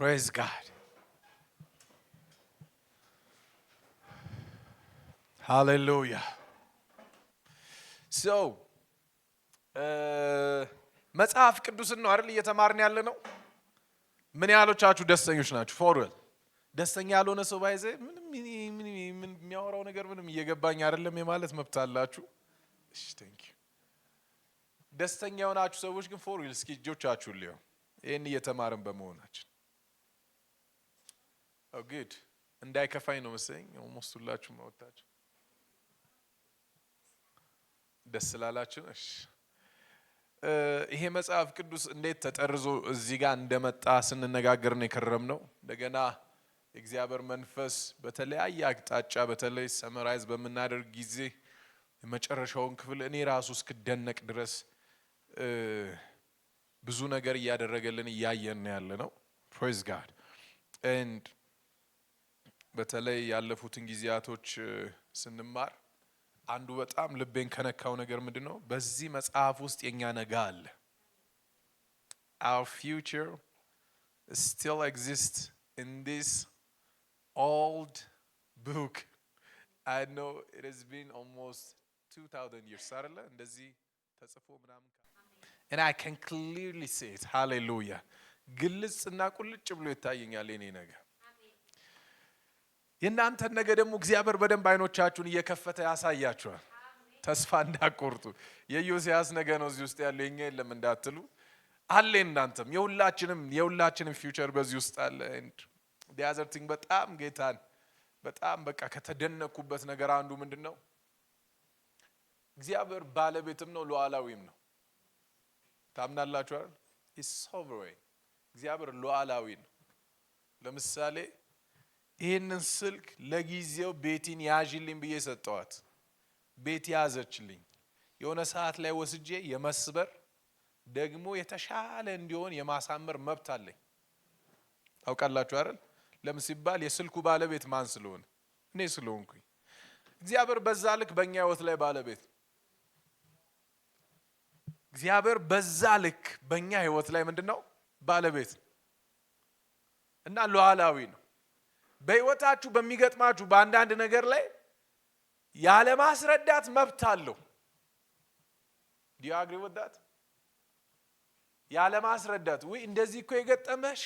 Praise God. Hallelujah. So, መጽሐፍ ቅዱስን ነው አይደል እየተማርን ያለ ነው። ምን ያህሎቻችሁ ደስተኞች ናችሁ? ፎርዌል ደስተኛ ያልሆነ ሰው ባይዘ ምንም የሚያወራው ነገር ምንም እየገባኝ አይደለም የማለት መብት አላችሁ። እሺ ቴንክ ዩ። ደስተኛ የሆናችሁ ሰዎች ግን ፎርዌል እስኪ እጆቻችሁን ሊዩ ይሄን እየተማርን በመሆናችን ጉድ እንዳይከፋኝ ነው መሰለኝ ኦልሞስት ሁላችሁም አወጣችሁ ደስ ላላችሁ። እሺ ይሄ መጽሐፍ ቅዱስ እንዴት ተጠርዞ እዚህ ጋር እንደመጣ ስንነጋገር ነው የከረምነው። እንደገና የእግዚአብሔር መንፈስ በተለያየ አቅጣጫ በተለይ ሰመራይዝ በመናደርግ ጊዜ የመጨረሻውን ክፍል እኔ ራሱ እስክደነቅ ድረስ ብዙ ነገር እያደረገልን እያየን ያለ ነው። ፕሬዝ ጋድ ኤንድ በተለይ ያለፉትን ጊዜያቶች ስንማር አንዱ በጣም ልቤን ከነካው ነገር ምንድነው? በዚህ መጽሐፍ ውስጥ የኛ ነገ አለ። Our future still exists in this old book. I know it has been almost 2000 years አይደለ እንደዚህ ተጽፎ ምናምን and I can clearly see it. Hallelujah. ግልጽና ቁልጭ ብሎ ይታየኛል የኔ ነገር። የእናንተ ነገ ደግሞ እግዚአብሔር በደንብ አይኖቻችሁን እየከፈተ ያሳያችኋል። ተስፋ እንዳትቆርጡ። የዮሴያስ ነገ ነው እዚህ ውስጥ ያለው የኛ የለም እንዳትሉ አለ። እናንተም የሁላችንም ፊውቸር በዚህ ውስጥ አለ። and the other thing በጣም ጌታን በጣም በቃ ከተደነኩበት ነገር አንዱ ምንድነው? እግዚአብሔር ባለቤትም ነው ሉዓላዊም ነው። ታምናላችሁ አይደል? is sovereign። እግዚአብሔር ሉዓላዊ ነው። ለምሳሌ ይሄንን ስልክ ለጊዜው ቤቲን ያዥልኝ ብዬ ሰጠዋት። ቤት ያዘችልኝ። የሆነ ሰዓት ላይ ወስጄ የመስበር ደግሞ የተሻለ እንዲሆን የማሳመር መብት አለኝ። ታውቃላችሁ አይደል? ለምን ሲባል የስልኩ ባለቤት ማን ስለሆነ? እኔ ስለሆንኩኝ። እግዚአብሔር በዛ ልክ በእኛ ህይወት ላይ ባለቤት። እግዚአብሔር በዛ ልክ በእኛ ህይወት ላይ ምንድነው? ባለቤት እና ሉዓላዊ ነው። በህይወታችሁ በሚገጥማችሁ በአንዳንድ ነገር ላይ ያለ ማስረዳት መብት አለው። do you agree with that? ያለ ማስረዳት ወይ እንደዚህ እኮ የገጠመሽ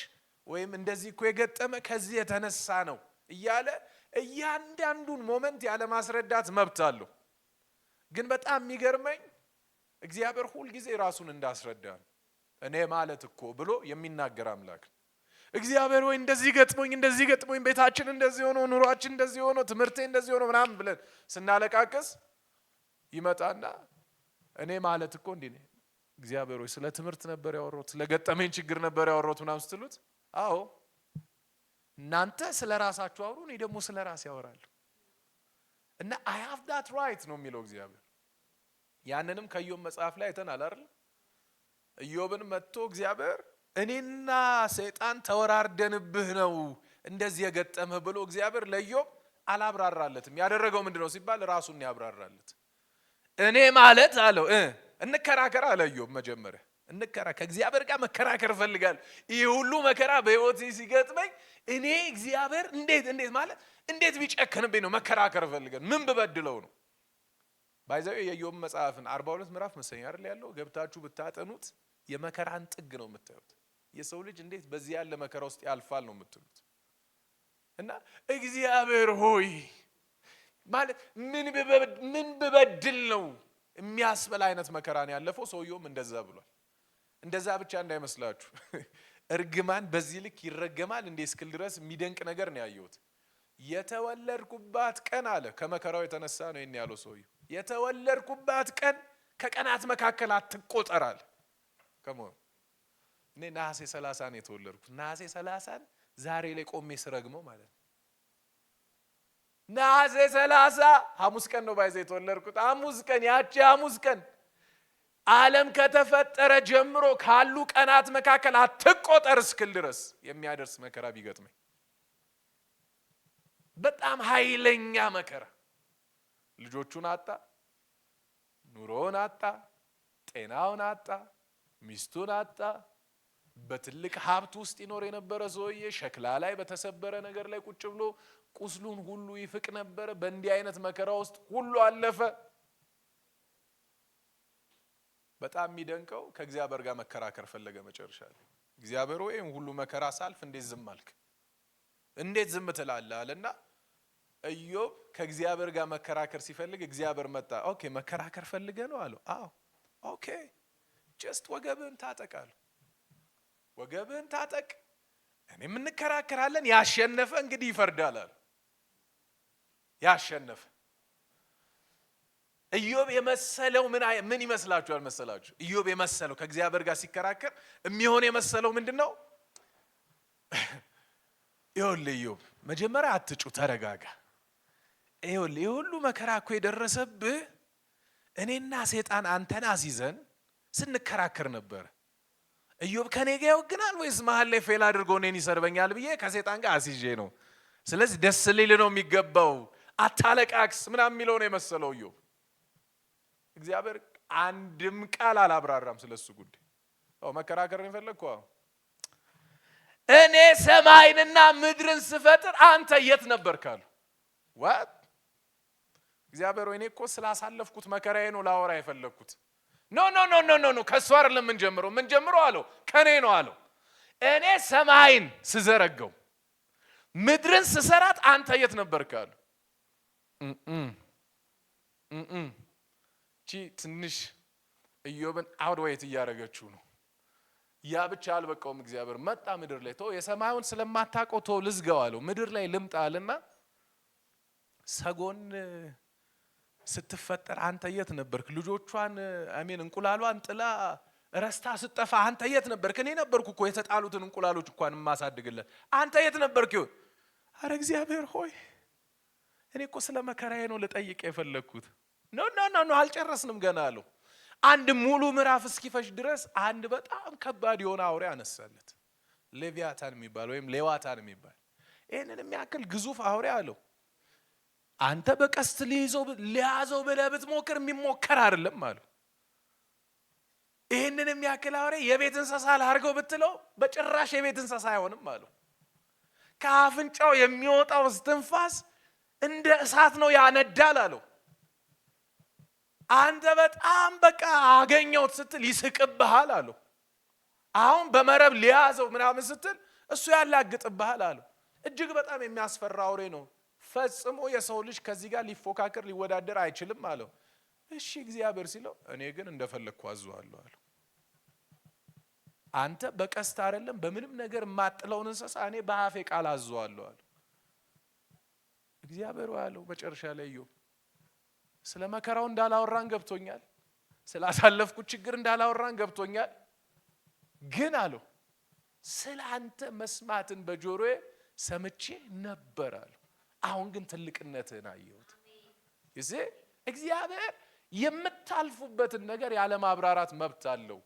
ወይም እንደዚህ እኮ የገጠመ ከዚህ የተነሳ ነው እያለ እያንዳንዱን ሞመንት ያለ ማስረዳት መብት አለው። ግን በጣም የሚገርመኝ እግዚአብሔር ሁሉ ጊዜ ራሱን እንዳስረዳ ነው። እኔ ማለት እኮ ብሎ የሚናገር አምላክ ነው። እግዚአብሔር ወይ እንደዚህ ገጥሞኝ ቤታችን እንደዚህ ሆኖ ኑሯችን እንደዚህ ሆኖ ትምህርቴ እንደዚህ ሆኖ ምናምን ብለን ስናለቃቅስ ይመጣና እኔ ማለት እኮ እንዴ ነኝ። እግዚአብሔር ወይ ስለ ትምህርት ነበር ያወራሁት ስለ ገጠመኝ ችግር ነበር ያወራሁት ምናምን ስትሉት አዎ እናንተ ስለ ራሳችሁ አውሩ እኔ ደግሞ ስለ ራሴ አወራለሁ እና I have that right ነው የሚለው እግዚአብሔር። ያንንም ከኢዮብ መጽሐፍ ላይ አይተናል አይደል? ኢዮብን መጥቶ እግዚአብሔር እኔና ሰይጣን ተወራርደንብህ ነው እንደዚህ የገጠመህ ብሎ እግዚአብሔር ለኢዮብ አላብራራለትም። ያደረገው ምንድነው ሲባል ራሱን ያብራራለት። እኔ ማለት አለው እንከራከር አለ ኢዮብ። መጀመሪያ ከእግዚአብሔር ጋር መከራከር ፈልጋለሁ። ይሄ ሁሉ መከራ በህይወቴ ሲገጥመኝ እኔ እግዚአብሔር እንዴት ቢጨክንብኝ ነው መከራከር ፈልጋለሁ? ምን ብበድለው ነው? ባይዘው የኢዮብ መጽሐፍን 42 ምዕራፍ መሰለኝ አይደል ያለው ገብታችሁ ብታጠኑት የመከራን ጥግ ነው የምታዩት። የሰው ልጅ እንዴት በዚህ ያለ መከራ ውስጥ ያልፋል ነው የምትሉት። እና እግዚአብሔር ሆይ ማለት ምን ብበድል ነው የሚያስበላ አይነት መከራን ያለፈው ሰውየውም እንደዛ ብሏል። እንደዛ ብቻ እንዳይመስላችሁ እርግማን በዚህ ልክ ይረገማል እንዴ እስክል ድረስ የሚደንቅ ነገር ነው ያየሁት። የተወለድኩባት ቀን አለ ከመከራው የተነሳ ነው ይሄን ያለው ሰውየው። የተወለድኩባት ቀን ከቀናት መካከል አትቆጠራል። ከመሆን እኔ ነሐሴ 30 ነው የተወለድኩት። ነሐሴ 30 ዛሬ ላይ ቆሜ ስረግመው ማለት ነው። ነሐሴ 30 ሐሙስ ቀን ነው ባይዘ የተወለድኩት። ሐሙስ ቀን ያቺ ሐሙስ ቀን ዓለም ከተፈጠረ ጀምሮ ካሉ ቀናት መካከል አትቆጠር እስክል ድረስ የሚያደርስ መከራ ቢገጥመኝ በጣም ኃይለኛ መከራ። ልጆቹን አጣ፣ ኑሮውን አጣ፣ ጤናውን አጣ፣ ሚስቱን አጣ፣ በትልቅ ሀብት ውስጥ ይኖር የነበረ ሰውዬ ሸክላ ላይ በተሰበረ ነገር ላይ ቁጭ ብሎ ቁስሉን ሁሉ ይፍቅ ነበር። በእንዲህ አይነት መከራ ውስጥ ሁሉ አለፈ። በጣም የሚደንቀው ከእግዚአብሔር ጋር መከራከር ፈለገ መጨረሻ ላይ። እግዚአብሔር ሆይ ሁሉ መከራ ሳልፍ እንዴት ዝም አልክ? እንዴት ዝም ትላለህ አለና ኢዮብ ከእግዚአብሔር ጋር መከራከር ሲፈልግ እግዚአብሔር መጣ። ኦኬ መከራከር ፈልገ ነው አለው። አዎ ኦኬ ጀስት ወገብህን ታጠቅ አለው። ወገብህን ታጠቅ፣ እኔም እንከራከራለን። ያሸነፈ እንግዲህ ይፈርዳል አለ። ያሸነፈ ኢዮብ የመሰለው ምን ይመስላችኋል መሰላችሁ? ኢዮብ የመሰለው ከእግዚአብሔር ጋር ሲከራከር የሚሆን የመሰለው ምንድነው? ይኸውልህ ኢዮብ መጀመሪያ አትጩ፣ ተረጋጋ። ይኸውልህ የሁሉ መከራ እኮ የደረሰብህ እኔና ሰይጣን አንተን አስይዘን ስንከራከር ነበር። ኢዮብ ከኔ ጋር ይወግናል ወይስ መሃል ላይ ፌል አድርጎ እኔን ይሰርበኛል ብዬ ከሰይጣን ጋር አስይዤ ነው። ስለዚህ ደስ ሊል ነው የሚገባው፣ አታለቃክስ ምናምን የሚለው ነው የመሰለው ኢዮብ። እግዚአብሔር አንድም ቃል አላብራራም ስለሱ ጉዳይ። መከራከር ነው የፈለግከው? እኔ ሰማይንና ምድርን ስፈጥር አንተ የት ነበርክ አለው። ዋት እግዚአብሔር ወይ እኔ እኮ ስላሳለፍኩት መከራዬ ነው ላወራ የፈለግኩት። ኖ ኖ ኖ ኖ ኖ ከሱ አይደለም ምን ጀምሮ አለው፣ ከኔ ነው አለው። እኔ ሰማይን ስዘረገው ምድርን ስሰራት አንተ የት ነበርክ አለው። ቺ ትንሽ ኢዮብን አውድዌት እያደረገችው ነው። ያ ብቻ አልበቃውም። እግዚአብሔር መጣ ምድር ላይ ተው፣ የሰማዩን ስለማታውቀው ተው ልዝጋው አለው። ምድር ላይ ልምጣልና ሰጎን ስትፈጠር አንተ የት ነበርክ? ልጆቿን እንቁላሏን ጥላ ረስታ ስትጠፋ አንተ የት ነበርክ? እኔ ነበርኩ እኮ የተጣሉትን እንቁላሎች እንኳን ማሳድግለት። አንተ የት ነበርክ? አረ እግዚአብሔር ሆይ እኔ እኮ ስለ መከራዬ ነው ልጠይቅ የፈለግኩት። ኖ ኖ ኖ ኖ አልጨረስንም ገና አለው። አንድ ሙሉ ምዕራፍ እስኪፈሽ ድረስ አንድ በጣም ከባድ የሆነ አውሬ አነሳለት። ሌቪያታን የሚባል ወይም ሌዋታን የሚባል ይሄንን የሚያክል ግዙፍ አውሬ አለው። አንተ በቀስት ሊያዘው ብለህ ብትሞክር የሚሞከር አይደለም አለው። ይሄንን የሚያክል አውሬ የቤት እንስሳ ላድርገው ብትለው በጭራሽ የቤት እንስሳ አይሆንም አለው። ከአፍንጫው የሚወጣው እስትንፋስ እንደ እሳት ነው ያነዳል አለው። አንተ በጣም በቃ አገኘውት ስትል ይስቅብሃል አለው። አሁን በመረብ ሊያዘው ምናምን ስትል እሱ ያላግጥብሃል አለው። እጅግ በጣም የሚያስፈራ አውሬ ነው። ፈጽሞ የሰው ልጅ ከዚህ ጋር ሊፎካከር ሊወዳደር አይችልም አለው። እሺ እግዚአብሔር ሲለው እኔ ግን እንደፈለግኩ አዘዋለሁ አለው። አንተ በቀስት አይደለም በምንም ነገር ማጥለውን እንስሳ እኔ በአፌ ቃል አዘዋለሁ አለው። እግዚአብሔር ያለው መጨረሻ ላይ ኢዮብ ስለ መከራው እንዳላወራን ገብቶኛል፣ ስላሳለፍኩት ችግር እንዳላወራን ገብቶኛል። ግን አለው ስለ አንተ መስማትን በጆሮዬ ሰምቼ ነበር አለው። አሁን ግን ትልቅነትህን አየሁት። እዚህ እግዚአብሔር የምታልፉበትን ነገር ያለ ማብራራት መብት አለው።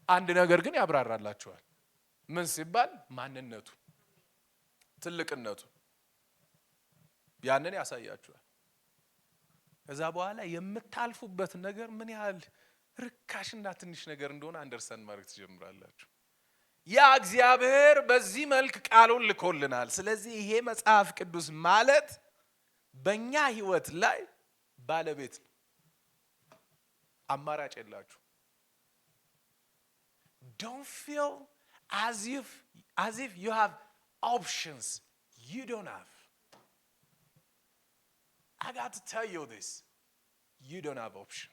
አንድ ነገር ግን ያብራራላችኋል። ምን ሲባል ማንነቱ፣ ትልቅነቱ ያንን ያሳያችኋል። ከዛ በኋላ የምታልፉበት ነገር ምን ያህል ርካሽና ትንሽ ነገር እንደሆነ አንደርስታንድ ማድረግ ትጀምራላችሁ። ያ እግዚአብሔር በዚህ መልክ ቃሉን ልኮልናል። ስለዚህ ይሄ መጽሐፍ ቅዱስ ማለት በእኛ ህይወት ላይ ባለቤት ነው። አማራጭ የላችሁ። Don't feel as if you have options. You don't have. I got to tell you this. You don't have option.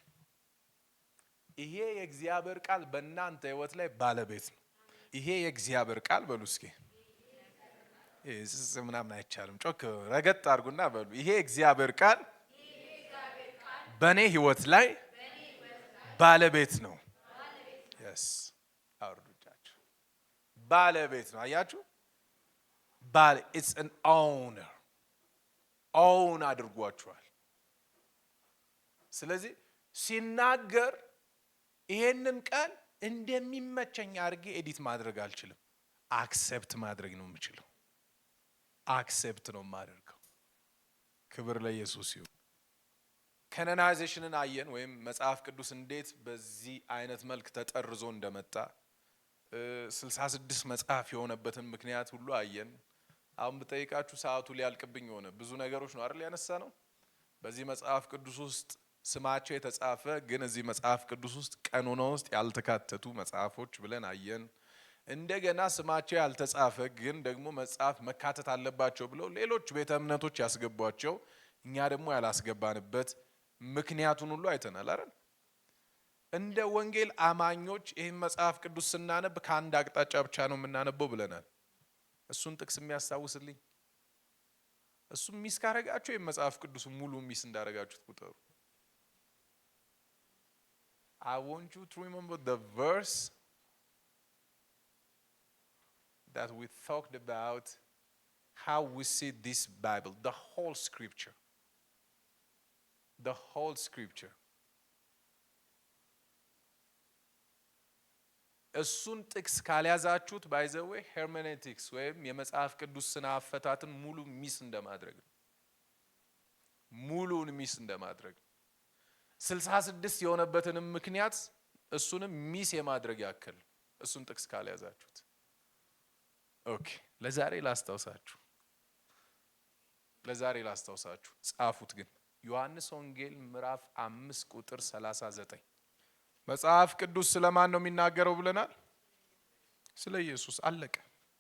ይሄ የእግዚአብሔር ቃል በእናንተ ህይወት ላይ ባለቤት ነው። ይሄ የእግዚአብሔር ቃል በሉ እስኪ ምናምን አይቻልም። ጮክ ረገጥ አድርጉና በሉ ይሄ የእግዚአብሔር ቃል በእኔ ህይወት ላይ ባለቤት ነው። yes አውርዱቻችሁ ባለቤት ነው። አያችሁ it's an owner own አድርጓችኋል። ስለዚህ ሲናገር ይሄንን ቃል እንደሚመቸኝ አድርጌ ኤዲት ማድረግ አልችልም። አክሴፕት ማድረግ ነው የምችለው። አክሴፕት ነው የማደርገው። ክብር ለኢየሱስ ይሁን። ካናናይዜሽንን አየን፣ ወይም መጽሐፍ ቅዱስ እንዴት በዚህ አይነት መልክ ተጠርዞ እንደመጣ 66 መጽሐፍ የሆነበትን ምክንያት ሁሉ አየን። አሁን በጠይቃችሁ ሰዓቱ ሊያልቅብኝ ሆነ። ብዙ ነገሮች ነው አይደል ያነሳ ነው። በዚህ መጽሐፍ ቅዱስ ውስጥ ስማቸው የተጻፈ ግን እዚህ መጽሐፍ ቅዱስ ውስጥ ቀኖና ውስጥ ያልተካተቱ መጽሐፎች ብለን አየን። እንደገና ስማቸው ያልተጻፈ ግን ደግሞ መጽሐፍ መካተት አለባቸው ብለው ሌሎች ቤተ እምነቶች ያስገቧቸው እኛ ደግሞ ያላስገባንበት ምክንያቱን ሁሉ አይተናል አይደል። እንደ ወንጌል አማኞች ይህን መጽሐፍ ቅዱስ ስናነብ ከአንድ አቅጣጫ ብቻ ነው የምናነበው ብለናል። እሱን ጥቅስ የሚያስታውስልኝ እሱም ሚስ ካረጋችሁ ይህን መጽሐፍ ቅዱስ ሙሉ ሚስ እንዳረጋችሁት ቁጠሩ። I want you to remember the verse that we talked about, how we see this Bible, the whole scripture. The whole scripture. እሱን ጥቅስ ካልያዛችሁት ባይዘዌ ሄርሜኔቲክስ ወይም የመጽሐፍ ቅዱስ ስነ አፈታትን ሙሉ ሚስ እንደማድረግ ነው። ሙሉን ሚስ እንደማድረግ 66 የሆነበትንም ምክንያት እሱንም ሚስ የማድረግ ያክል እሱን ጥቅስ ካልያዛችሁት። ኦኬ ለዛሬ ላስታውሳችሁ ጻፉት። ግን ዮሐንስ ወንጌል ምዕራፍ 5 ቁጥር 39 መጽሐፍ ቅዱስ ስለማን ነው የሚናገረው ብለናል? ስለ ኢየሱስ። አለቀ፣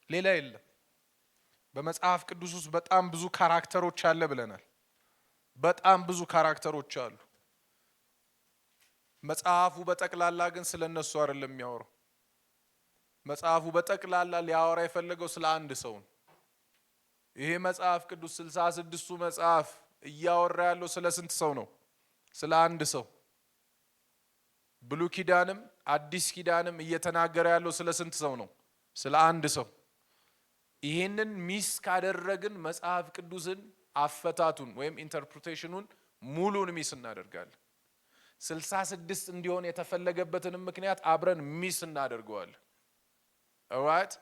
ሌላ የለም። በመጽሐፍ ቅዱስ ውስጥ በጣም ብዙ ካራክተሮች አለ ብለናል። በጣም ብዙ ካራክተሮች አሉ። መጽሐፉ በጠቅላላ ግን ስለነሱ አይደለም የሚያወራው። መጽሐፉ በጠቅላላ ሊያወራ የፈለገው ስለ አንድ ሰው ነው። ይሄ መጽሐፍ ቅዱስ 66ቱ መጽሐፍ እያወራ ያለው ስለ ስንት ሰው ነው? ስለ አንድ ሰው። ብሉይ ኪዳንም አዲስ ኪዳንም እየተናገረ ያለው ስለ ስንት ሰው ነው? ስለ አንድ ሰው። ይሄንን ሚስ ካደረግን መጽሐፍ ቅዱስን አፈታቱን ወይም ኢንተርፕሪቴሽኑን ሙሉን ሚስ እናደርጋለን። 66 እንዲሆን የተፈለገበትንም ምክንያት አብረን ሚስ እናደርገዋለን። alright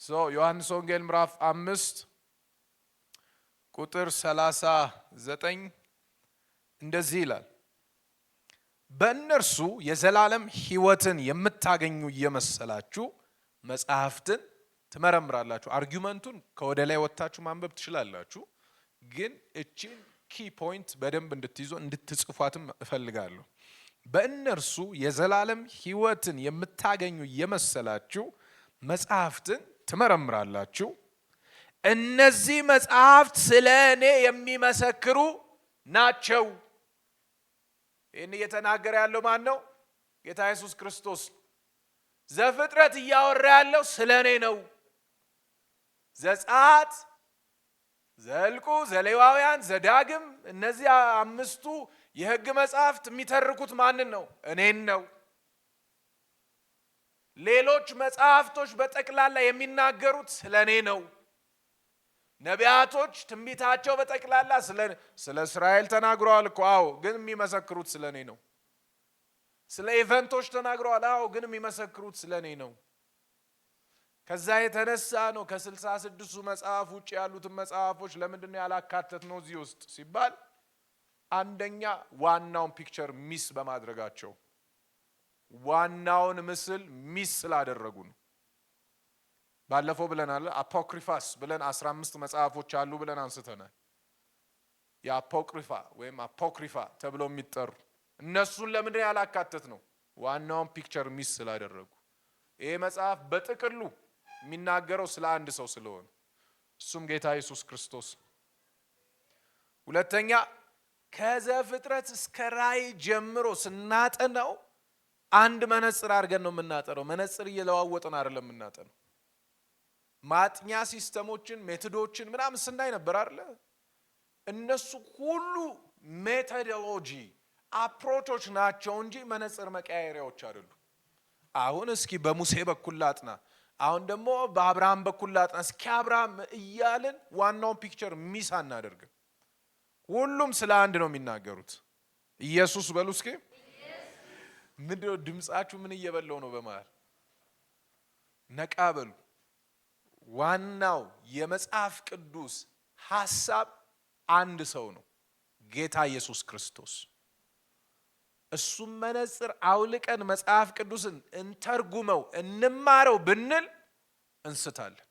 so ዮሐንስ ወንጌል ምዕራፍ 5 ቁጥር 39 እንደዚህ ይላል፣ በእነርሱ የዘላለም ሕይወትን የምታገኙ እየመሰላችሁ መጽሐፍትን ትመረምራላችሁ። አርጊውመንቱን ከወደ ላይ ወጣችሁ ማንበብ ትችላላችሁ፣ ግን እቺን ኪ ፖይንት በደንብ እንድትይዙ እንድትጽፏትም እፈልጋለሁ። በእነርሱ የዘላለም ሕይወትን የምታገኙ እየመሰላችሁ መጽሐፍትን ትመረምራላችሁ። እነዚህ መጽሐፍት ስለ እኔ የሚመሰክሩ ናቸው። ይህን እየተናገረ ያለው ማን ነው? ጌታ ኢየሱስ ክርስቶስ። ዘፍጥረት እያወራ ያለው ስለ እኔ ነው። ዘጸአት፣ ዘኍልቍ፣ ዘሌዋውያን፣ ዘዳግም እነዚህ አምስቱ የሕግ መጽሐፍት የሚተርኩት ማንን ነው? እኔን ነው። ሌሎች መጽሐፍቶች በጠቅላላ የሚናገሩት ስለ እኔ ነው። ነቢያቶች ትንቢታቸው በጠቅላላ ስለ እስራኤል ተናግረዋል እኮ። አዎ፣ ግን የሚመሰክሩት ስለ እኔ ነው። ስለ ኢቨንቶች ተናግረዋል። አዎ፣ ግን የሚመሰክሩት ስለ እኔ ነው። ከዛ የተነሳ ነው ከ66ቱ መጽሐፍ ውጭ ያሉትን መጽሐፎች ለምንድን ነው ያላካተት ነው እዚህ ውስጥ ሲባል፣ አንደኛ ዋናውን ፒክቸር ሚስ በማድረጋቸው፣ ዋናውን ምስል ሚስ ስላደረጉ ነው። ባለፈው ብለናል። አፖክሪፋስ ብለን 15 መጽሐፎች አሉ ብለን አንስተናል። የአፖክሪፋ ወይም አፖክሪፋ ተብለው የሚጠሩ እነሱን ለምንድን ነው ያላካተት ነው? ዋናውን ፒክቸር ሚስ ስላደረጉ። ይሄ መጽሐፍ በጥቅሉ የሚናገረው ስለ አንድ ሰው ስለሆነ እሱም ጌታ ኢየሱስ ክርስቶስ። ሁለተኛ ከዘፍጥረት እስከ ራእይ ጀምሮ ስናጠናው አንድ መነጽር አድርገን ነው የምናጠነው። መነጽር እየለዋወጥን አይደለም የምናጠነው። ማጥኛ ሲስተሞችን ሜቶዶችን ምናምን ስናይ ነበር አይደል? እነሱ ሁሉ ሜቶዶሎጂ አፕሮቾች ናቸው እንጂ መነጽር መቀያየሪያዎች አይደሉም። አሁን እስኪ በሙሴ በኩል ላጥና፣ አሁን ደግሞ በአብርሃም በኩል ላጥና፣ እስኪ አብርሃም እያልን ዋናውን ፒክቸር ሚስ አናደርግም። ሁሉም ስለ አንድ ነው የሚናገሩት። ኢየሱስ በሉ እስኪ። ምንድነው ድምጻችሁ? ምን እየበላው ነው? በመሃል ነቃ በሉ። ዋናው የመጽሐፍ ቅዱስ ሐሳብ አንድ ሰው ነው፣ ጌታ ኢየሱስ ክርስቶስ። እሱም መነጽር አውልቀን መጽሐፍ ቅዱስን እንተርጉመው እንማረው ብንል እንስታለን።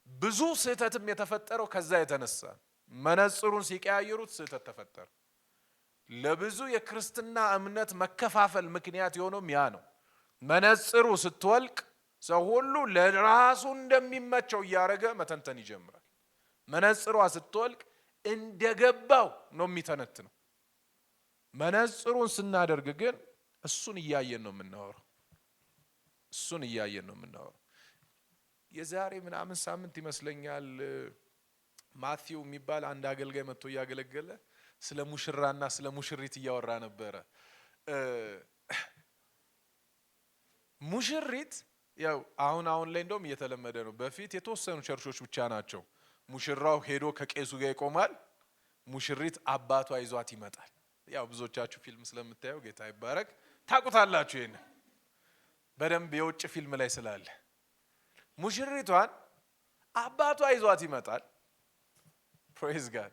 ብዙ ስህተትም የተፈጠረው ከዛ የተነሳ መነጽሩን ሲቀያየሩት ስህተት ተፈጠረ። ለብዙ የክርስትና እምነት መከፋፈል ምክንያት የሆነው ያ ነው። መነጽሩ ስትወልቅ ሰው ሁሉ ለራሱ እንደሚመቸው እያደረገ መተንተን ይጀምራል። መነጽሯ ስትወልቅ እንደገባው ነው የሚተነትነው። መነጽሩን ስናደርግ ግን እሱን እያየን ነው የምናወራው። እሱን እያየን ነው የምናወራው። የዛሬ ምናምን ሳምንት ይመስለኛል ማቲው የሚባል አንድ አገልጋይ መጥቶ እያገለገለ ስለ ሙሽራና ስለ ሙሽሪት እያወራ ነበረ። ሙሽሪት ያው አሁን ላይ እንደውም እየተለመደ ነው። በፊት የተወሰኑ ቸርቾች ብቻ ናቸው። ሙሽራው ሄዶ ከቄሱ ጋር ይቆማል፣ ሙሽሪት አባቷ ይዟት ይመጣል። ያው ብዙዎቻችሁ ፊልም ስለምታዩ ጌታ ይባረክ ታውቁታላችሁ። ይሄን በደንብ የውጭ ፊልም ላይ ስላለ ሙሽሪቷን አባቷ ይዟት ይመጣል። ፕሬዝ ጋድ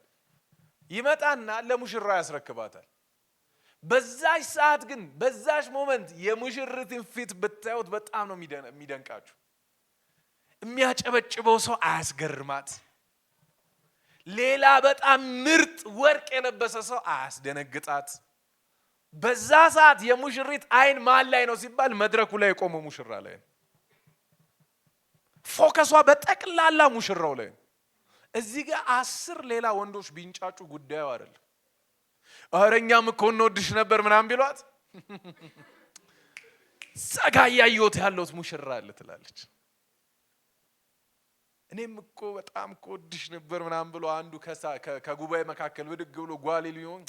ይመጣና ለሙሽራው ያስረክባታል። በዛሽ ሰዓት ግን በዛሽ ሞመንት የሙሽሪትን ፊት ብታዩት በጣም ነው የሚደንቃችሁ። የሚያጨበጭበው ሰው አያስገርማት። ሌላ በጣም ምርጥ ወርቅ የለበሰ ሰው አያስደነግጣት። በዛ ሰዓት የሙሽሪት አይን ማን ላይ ነው ሲባል መድረኩ ላይ የቆመው ሙሽራ ላይ ነው። ፎከሷ በጠቅላላ ሙሽራው ላይ ነው። እዚህ ጋር 10 ሌላ ወንዶች ቢንጫጩ ጉዳዩ አይደለም። አረኛም እኮ እንወድሽ ነበር ምናምን ቢሏት ጸጋ ያዩት ያለውት ሙሽራ አለ ትላለች። እኔም እኮ በጣም እኮ ወድሽ ነበር ምናምን ብሎ አንዱ ከጉባኤ መካከል ብድግ ብሎ ጓሊ ሊሆን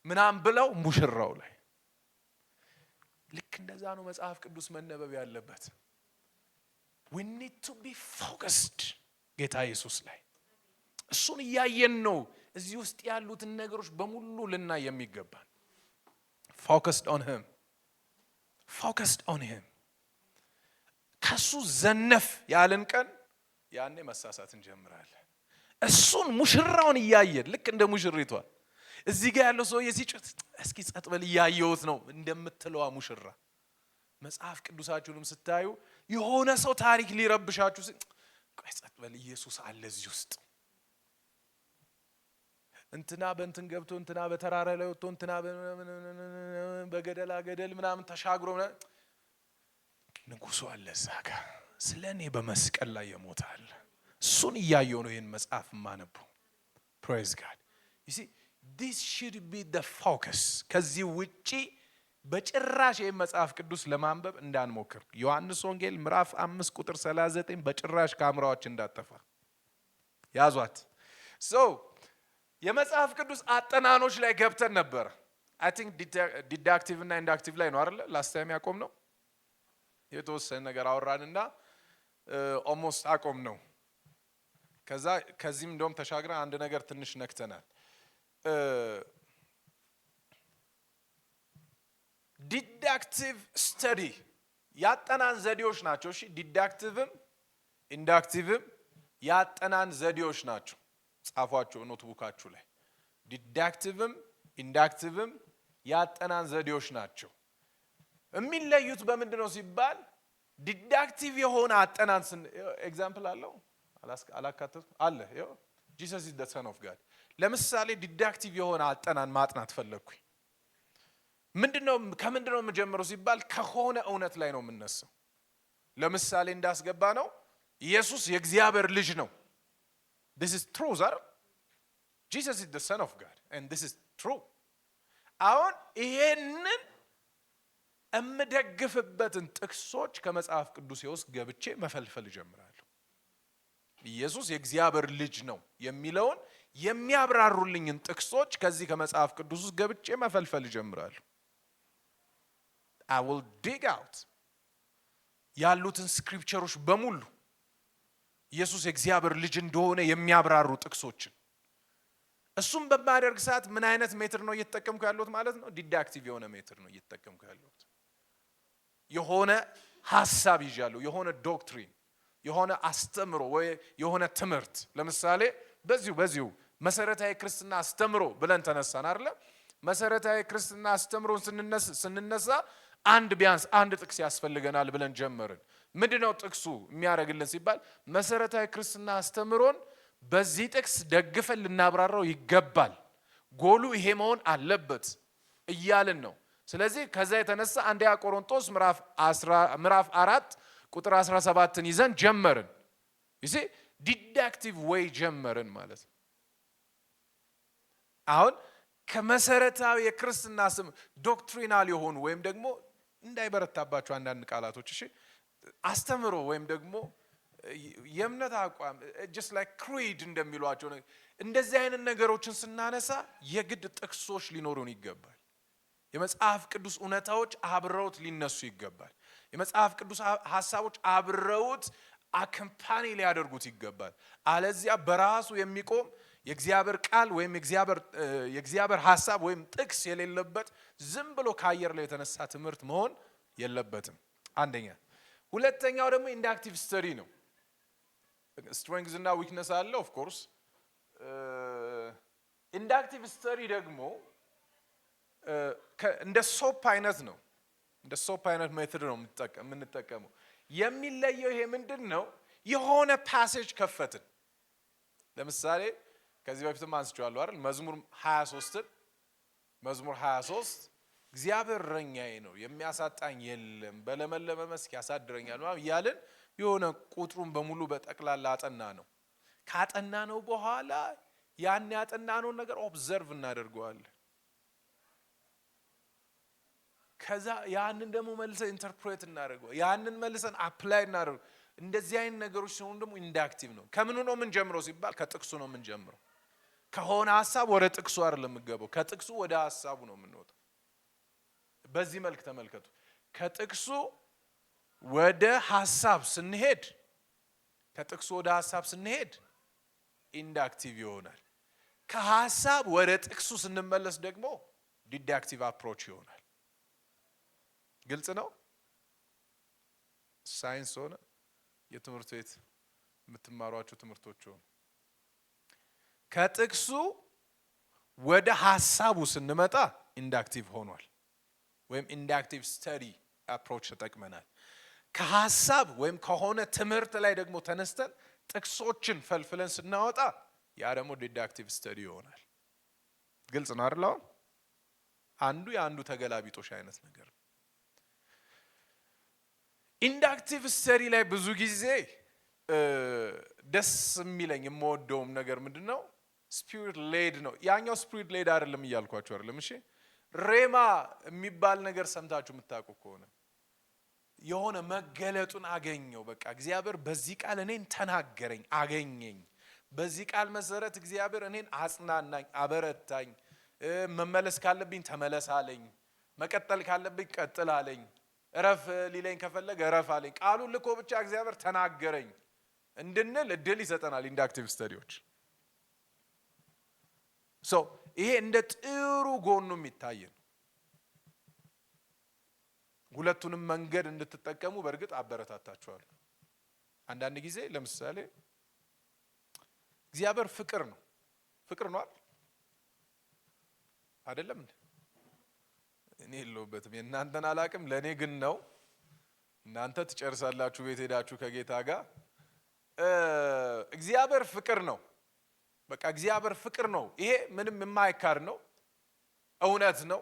ምናምን ብለው ሙሽራው ላይ ልክ እንደዛ ነው መጽሐፍ ቅዱስ መነበብ ያለበት። we need to be focused ጌታ ኢየሱስ ላይ እሱን እያየን ነው እዚህ ውስጥ ያሉትን ነገሮች በሙሉ ልናይ የሚገባን። focused on him ከሱ ዘነፍ ያለን ቀን ያኔ መሳሳት እንጀምራለን። እሱን ሙሽራውን እያየን ልክ እንደ ሙሽሪቷ እዚህ ጋር ያለው ሰው ሲጮት እስኪ ጸጥ በል እያየሁት ነው እንደምትለዋ ሙሽራ መጽሐፍ ቅዱሳችሁንም ስታዩ የሆነ ሰው ታሪክ ሊረብሻችሁ ቆይ ጸጥ በል ኢየሱስ አለ እዚህ ውስጥ እንትና በእንትን ገብቶ እንትና በተራራ ላይ ወጥቶ እንትና በገደላ ገደል ምናምን ተሻግሮ ንጉሱ አለ እዛ ጋር ስለኔ በመስቀል ላይ የሞታል። እሱን እያየው ነው ይሄን መጽሐፍ ማነበው። praise God. you see this should be the focus. ከዚህ ውጪ በጭራሽ ይሄን መጽሐፍ ቅዱስ ለማንበብ እንዳንሞክር። ዮሐንስ ወንጌል ምዕራፍ 5 ቁጥር 39 በጭራሽ ካሜራዎች እንዳጠፋ ያዟት። so የመጽሐፍ ቅዱስ አጠናኖች ላይ ገብተን ነበር። I think ዲዳክቲቭ እና ኢንዳክቲቭ ላይ ነው አይደል ላስት ታይም ያቆም ነው። የተወሰነ ነገር አወራንና almost አቆም ነው። ከዚህም እንደውም ተሻግረን አንድ ነገር ትንሽ ነክተናል። ዲዳክቲቭ ስተዲ ያጠናን ዘዴዎች ናቸው። እሺ ዲዳክቲቭም ኢንዳክቲቭም ያጠናን ዘዴዎች ናቸው። ጻፏቸው ኖትቡካችሁ ላይ። ዲዳክቲቭም ኢንዳክቲቭም ያጠናን ዘዴዎች ናቸው። የሚለዩት በምንድነው ሲባል ዲዳክቲቭ የሆነ አጠናን ኤግዛምፕል አለው አላካተቱ አለ ይኸው Jesus is the son of God። ለምሳሌ ዲዳክቲቭ የሆነ አጠናን ማጥናት ፈለኩኝ። ከምንድነው የምጀምረው ሲባል ከሆነ እውነት ላይ ነው የምነሳው። ለምሳሌ እንዳስገባ ነው ኢየሱስ የእግዚአብሔር ልጅ ነው። this is true sir. Jesus is the son of God and this is true። አሁን ይሄንን እምደግፍበትን ጥቅሶች ከመጽሐፍ ቅዱስ ውስጥ ገብቼ መፈልፈል ጀምራለሁ። ኢየሱስ የእግዚአብሔር ልጅ ነው የሚለውን የሚያብራሩልኝን ጥቅሶች ከዚህ ከመጽሐፍ ቅዱስ ውስጥ ገብቼ መፈልፈል ጀምራለሁ። I will dig out ያሉትን ስክሪፕቸሮች በሙሉ ኢየሱስ የእግዚአብሔር ልጅ እንደሆነ የሚያብራሩ ጥቅሶችን እሱም በማደርግ ሰዓት ምን አይነት ሜትር ነው እየተጠቀምኩ ያለሁት ማለት ነው? ዲዳክቲቭ የሆነ ሜትር ነው እየተጠቀምኩ ያለሁት። የሆነ ሐሳብ ይዣለሁ፣ የሆነ ዶክትሪን፣ የሆነ አስተምሮ ወይ የሆነ ትምህርት። ለምሳሌ በዚሁ መሰረታዊ ክርስትና አስተምሮ ብለን ተነሳን አይደል? መሰረታዊ ክርስትና አስተምሮን ስንነሳ ቢያንስ አንድ ጥቅስ ያስፈልገናል ብለን ጀመርን። ምንድነው ጥቅሱ የሚያደርግልን ሲባል መሰረታዊ ክርስትና አስተምሮን በዚህ ጥቅስ ደግፈን ልናብራራው ይገባል፣ ጎሉ ይሄ መሆን አለበት እያልን ነው። ስለዚህ ከዛ የተነሳ አንደኛ ቆሮንቶስ ምዕራፍ 4 ቁጥር 17ን ይዘን ጀመርን። ይሄ ዲዳክቲቭ ዌይ ጀመርን ማለት ነው። አሁን ከመሰረታዊ የክርስትና ስም ዶክትሪናል የሆኑ ወይም ደግሞ እንዳይበረታባቸው አንዳንድ ቃላቶች እሺ አስተምሮ ወይም ደግሞ የእምነት አቋም just like creed እንደሚሏቸው እንደዚህ አይነት ነገሮችን ስናነሳ የግድ ጥቅሶች ሊኖሩን ይገባል። የመጽሐፍ ቅዱስ እውነታዎች አብረውት ሊነሱ ይገባል። የመጽሐፍ ቅዱስ ሐሳቦች አብረውት አካምፓኒ ሊያደርጉት ይገባል። አለዚያ በራሱ የሚቆም የእግዚአብሔር ቃል ወይም የእግዚአብሔር ሐሳብ ወይም ጥቅስ የሌለበት ዝም ብሎ ከአየር ላይ የተነሳ ትምህርት መሆን የለበትም። አንደኛ። ሁለተኛው ደግሞ ኢንዳክቲቭ ስተዲ ነው። ስትሬንግዝ እና ዊክነስ አለ ኦፍ ኮርስ። ኢንዳክቲቭ ስተዲ ደግሞ እንደ ሶፕ አይነት ነው። እንደ ሶፕ አይነት ሜቶድ ነው የምንጠቀመው። የሚለየው ይሄ ምንድን ነው? የሆነ ፓሴጅ ከፈትን። ለምሳሌ ከዚህ በፊትም አንስቼዋለሁ አይደል? መዝሙር 23 እግዚአብሔር እረኛዬ ነው የሚያሳጣኝ የለም፣ በለመለመ መስክ ያሳድረኛል እያልን የሆነ ቁጥሩን በሙሉ በጠቅላላ አጠና ነው። ካጠና ነው በኋላ ያን ያጠናነውን ነገር ኦብዘርቭ እናደርገዋለን። ከዛ ያንን ደግሞ መልሰን ኢንተርፕሬት እናደርገው፣ ያንን መልሰን አፕላይ እናደርገው። እንደዚህ አይነት ነገሮች ሲሆኑ ደግሞ ኢንዳክቲቭ ነው። ከምኑ ነው የምንጀምረው ሲባል ከጥቅሱ ነው የምንጀምረው። ከሆነ ሐሳብ ወደ ጥቅሱ አይደለም የምንገባው፣ ከጥቅሱ ወደ ሐሳቡ ነው የምንወጣው። በዚህ መልክ ተመልከቱ። ከጥቅሱ ወደ ሐሳብ ስንሄድ ኢንዳክቲቭ ይሆናል። ከሐሳብ ወደ ጥቅሱ ስንመለስ ደግሞ ዲዳክቲቭ አፕሮች ይሆናል። ግልጽ ነው። ሳይንስ ሆነ የትምህርት ቤት የምትማሯቸው ትምህርቶች ሆነ ከጥቅሱ ወደ ሐሳቡ ስንመጣ ኢንዳክቲቭ ሆኗል፣ ወይም ኢንዳክቲቭ ስተዲ አፕሮች ተጠቅመናል። ከሐሳብ ወይም ከሆነ ትምህርት ላይ ደግሞ ተነስተን ጥቅሶችን ፈልፍለን ስናወጣ ያ ደግሞ ዲዳክቲቭ ስተዲ ይሆናል። ግልጽ ነው አይደል? አንዱ የአንዱ ተገላቢጦሽ አይነት ነገር። ኢንዳክቲቭ ስተዲ ላይ ብዙ ጊዜ ደስ የሚለኝ የምወደውም ነገር ምንድነው? ስፒሪት ሌድ ነው። ያኛው ስፒሪት ሌድ አይደለም እያልኳችሁ አይደለም። እሺ ሬማ የሚባል ነገር ሰምታችሁ የምታውቁ ከሆነ የሆነ መገለጡን አገኘው። በቃ እግዚአብሔር በዚህ ቃል እኔን ተናገረኝ፣ አገኘኝ። በዚህ ቃል መሰረት እግዚአብሔር እኔን አጽናናኝ፣ አበረታኝ። መመለስ ካለብኝ ተመለስ አለኝ፣ መቀጠል ካለብኝ ቀጥል አለኝ፣ እረፍ ሊለኝ ከፈለገ እረፍ አለኝ። ቃሉን ልኮ ብቻ እግዚአብሔር ተናገረኝ እንድንል እድል ይሰጠናል ኢንዳክቲቭ ስተዲዎች። ይሄ እንደ ጥሩ ጎኑ የሚታይ ነው። ሁለቱንም መንገድ እንድትጠቀሙ በእርግጥ አበረታታችኋለሁ። አንዳንድ ጊዜ ለምሳሌ እግዚአብሔር ፍቅር ነው አይደለም እንዴ? እኔ የለሁበትም፣ የእናንተን አላቅም፣ ለእኔ ግን ነው። እናንተ ትጨርሳላችሁ ቤት ሄዳችሁ ከጌታ ጋር። እግዚአብሔር ፍቅር ነው። በቃ እግዚአብሔር ፍቅር ነው። ይሄ ምንም የማይካድ ነው፣ እውነት ነው፣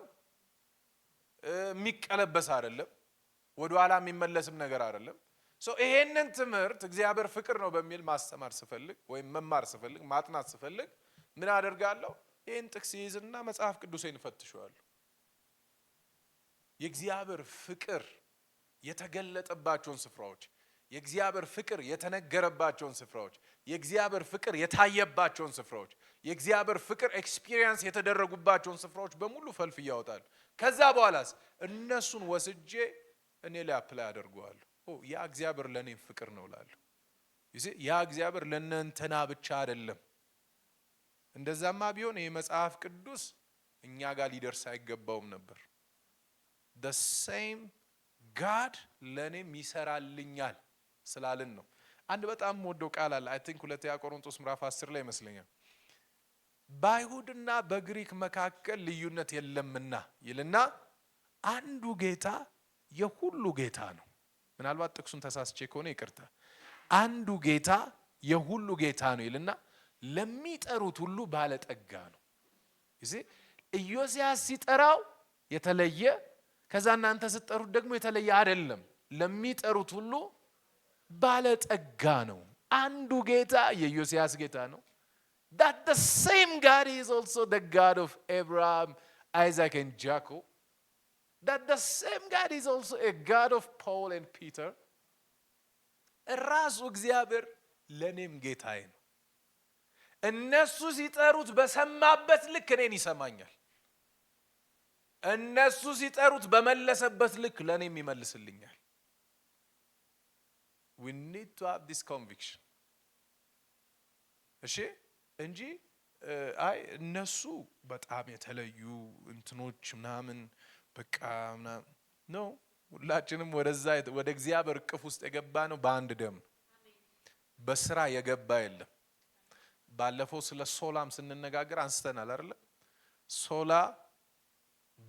የሚቀለበስ አይደለም፣ ወደኋላ የሚመለስም ነገር አይደለም። ይሄንን ትምህርት እግዚአብሔር ፍቅር ነው በሚል ማስተማር ስፈልግ ወይም መማር ስፈልግ ማጥናት ስፈልግ ምን አደርጋለሁ? ይሄን ጥቅስ ይይዝና መጽሐፍ ቅዱሴን እፈትሸዋለሁ። የእግዚአብሔር ፍቅር የተገለጠባቸውን ስፍራዎች፣ የእግዚአብሔር ፍቅር የተነገረባቸውን ስፍራዎች፣ የእግዚአብሔር ፍቅር የታየባቸውን ስፍራዎች፣ የእግዚአብሔር ፍቅር ኤክስፒሪየንስ የተደረጉባቸውን ስፍራዎች በሙሉ ፈልፍ ያወጣል። ከዛ በኋላስ እነሱን ወስጄ እኔ ላይ አፕላይ አደርገዋለሁ። ያ እግዚአብሔር ለኔም ፍቅር ነው እላለሁ። ያ እግዚአብሔር ለእናንተና ብቻ አይደለም። እንደዛማ ቢሆን ይሄ መጽሐፍ ቅዱስ እኛ ጋር ሊደርስ አይገባውም ነበር። the same God ለኔም ይሰራልኛል ስላልን ነው። አንድ በጣም ወዶ ቃል አለ። አይ ቲንክ ሁለተኛ ቆሮንቶስ ምዕራፍ 10 ላይ ይመስለኛል። በአይሁድና በግሪክ መካከል ልዩነት የለምና ይልና አንዱ ጌታ የሁሉ ጌታ ነው። ምናልባት ጥቅሱን ተሳስቼ ከሆነ ይቅርታ። አንዱ ጌታ የሁሉ ጌታ ነው ይልና ለሚጠሩት ሁሉ ባለጠጋ ነው። ኢዮስያስ ሲጠራው የተለየ፣ ከዛ እናንተ ስትጠሩት ደግሞ የተለየ አይደለም። ለሚጠሩት ሁሉ ባለጠጋ ነው። አንዱ ጌታ የኢዮስያስ ጌታ ነው። That the same God is also the God of Abraham, Isaac and Jacob. That the same God is also a God of Paul and Peter. ራሱ እግዚአብሔር ለኔም ጌታዬ ነው። እነሱ ሲጠሩት በሰማበት ልክ እኔን ይሰማኛል። እነሱ ሲጠሩት በመለሰበት ልክ ለኔም ይመልስልኛል። We need to have this conviction. እሺ እንጂ አይ እነሱ በጣም የተለዩ እንትኖች ምናምን በቃ ምናምን ነው። ሁላችንም ወደዛ ወደ እግዚአብሔር እቅፍ ውስጥ የገባ ነው በአንድ ደም። በስራ የገባ የለም። ባለፈው ስለ ሶላም ስንነጋገር አንስተናል አይደል? ሶላ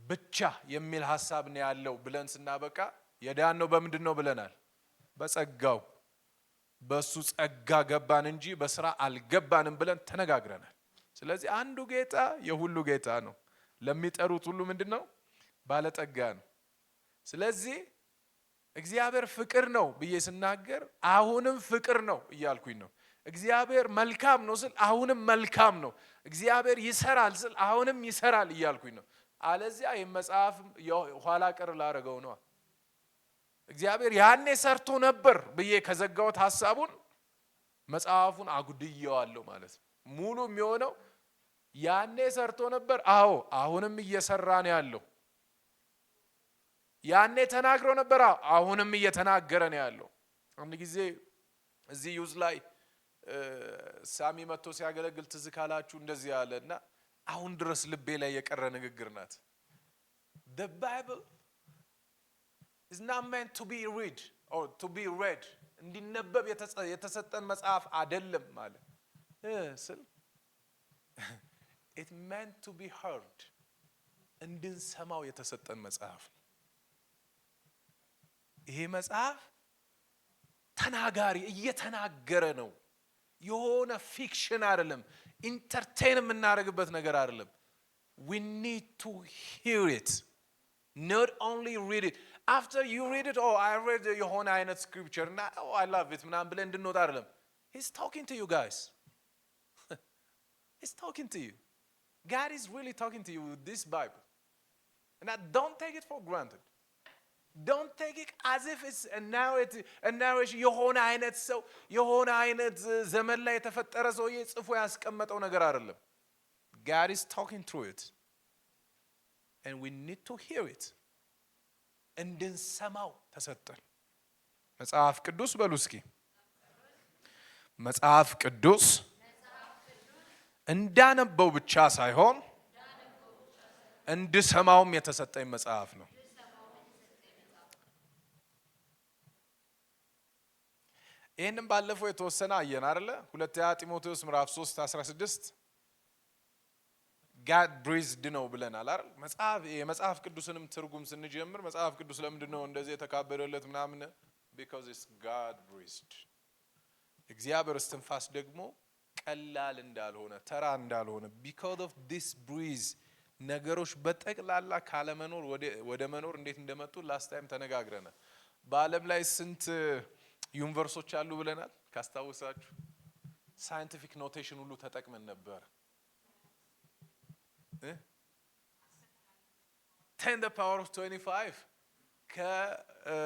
ብቻ የሚል ሐሳብ ነው ያለው ብለን ስናበቃ የዳን ነው በምንድን ነው ብለናል? በጸጋው። በሱ ጸጋ ገባን እንጂ በስራ አልገባንም ብለን ተነጋግረናል። ስለዚህ አንዱ ጌታ የሁሉ ጌታ ነው። ለሚጠሩት ሁሉ ምንድነው? ባለጠጋ ነው። ስለዚህ እግዚአብሔር ፍቅር ነው ብዬ ስናገር አሁንም ፍቅር ነው እያልኩኝ ነው። እግዚአብሔር መልካም ነው ስል አሁንም መልካም ነው። እግዚአብሔር ይሰራል ስል አሁንም ይሰራል እያልኩኝ ነው። አለዚያ የመጽሐፍ ኋላ ቀር ላረገው ነው። እግዚአብሔር ያኔ ሰርቶ ነበር ብዬ ከዘጋውት ሐሳቡን መጽሐፉን አጉድየዋለሁ ማለት ነው። ሙሉ የሚሆነው ያኔ ሰርቶ ነበር፣ አዎ አሁንም እየሰራ ነው ያለው። ያኔ ተናግሮ ነበር፣ አሁንም እየተናገረ ነው ያለው። አንድ ጊዜ እዚህ ዩዝ ላይ ሳሚ መጥቶ ሲያገለግል ትዝ ካላችሁ እንደዚህ ያለና አሁን ድረስ ልቤ ላይ የቀረ ንግግር ናት። The Bible is not meant to be read or to be read. እንዲነበብ የተሰጠን መጽሐፍ አይደለም ማለት ስል it meant to be heard. እንድንሰማው የተሰጠን መጽሐፍ ነው። ይሄ መጽሐፍ ተናጋሪ እየተናገረ ነው። የሆነ ፊክሽን አይደለም። ኢንተርቴን የምናደርግበት ነገር አይደለም። We need to hear it, not only read it. After you read it, oh I read የሆነ አይነት scripture እና oh I love it ምናምን ብለን እንድንወጣ አይደለም። He's talking to you guys. He's talking to you. God is really talking to you with this Bible. And don't take it for granted. Don't take it as if it's a narration. የሆነ አይነት ሰው የሆነ አይነት ዘመን ላይ የተፈጠረ ሰውዬ ጽፎ ያስቀመጠው ነገር አይደለም። God is talking through it. And we need to hear it. እንድንሰማው ተሰጠን። መጽሐፍ ቅዱስ በሉ እስኪ። መጽሐፍ ቅዱስ እንዳነበው ብቻ ሳይሆን እንድሰማውም የተሰጠኝ መጽሐፍ ነው። ይሄንን ባለፈው የተወሰነ አየን አይደለ? ሁለተኛ ጢሞቴዎስ ምዕራፍ 3:16 God breathed ነው ብለናል አይደል? የመጽሐፍ ቅዱስንም ትርጉም ስንጀምር መጽሐፍ ቅዱስ ለምንድን ነው እንደዚህ የተካበደለት ምናምን? because it's God breathed። እግዚአብሔር እስትንፋስ ደግሞ ቀላል እንዳልሆነ ተራ እንዳልሆነ because of this breeze ነገሮች በጠቅላላ ካለመኖር ወደ መኖር እንዴት እንደመጡ ላስት ታይም ተነጋግረናል። በዓለም ላይ ስንት ዩኒቨርሶች አሉ ብለናል ካስታውሳችሁ? ሳይንቲፊክ ኖቴሽን ሁሉ ተጠቅመን ነበር። 10 the power of 25 ከሞሮኮ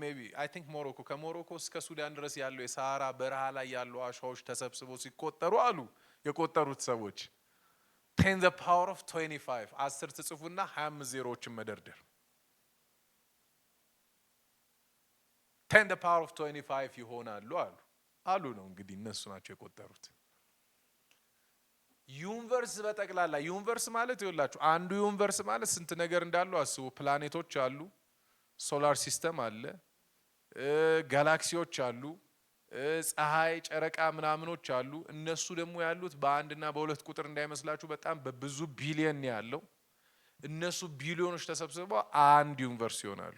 maybe I think ሞሮኮ ከሞሮኮ እስከ ሱዳን ድረስ ያለው የሳሃራ በረሃ ላይ ያሉ አሸዋዎች ተሰብስበው ሲቆጠሩ አሉ የቆጠሩት ሰዎች 10 the power of 25 10 ትጽፉና 25 ዜሮዎችን መደርደር 10 the power of 25 ይሆናሉ አሉ ነው እንግዲህ እነሱ ናቸው የቆጠሩት። ዩኒቨርስ በጠቅላላ ዩኒቨርስ ማለት ይኸውላችሁ አንዱ ዩኒቨርስ ማለት ስንት ነገር እንዳሉ አስቡ። ፕላኔቶች አሉ፣ ሶላር ሲስተም አለ፣ ጋላክሲዎች አሉ፣ ፀሐይ ጨረቃ ምናምኖች አሉ። እነሱ ደግሞ ያሉት በአንድና በሁለት ቁጥር እንዳይመስላችሁ በጣም በብዙ ቢሊየን ያለው እነሱ ቢሊዮኖች ተሰብስበው አንድ ዩኒቨርስ ይሆናሉ።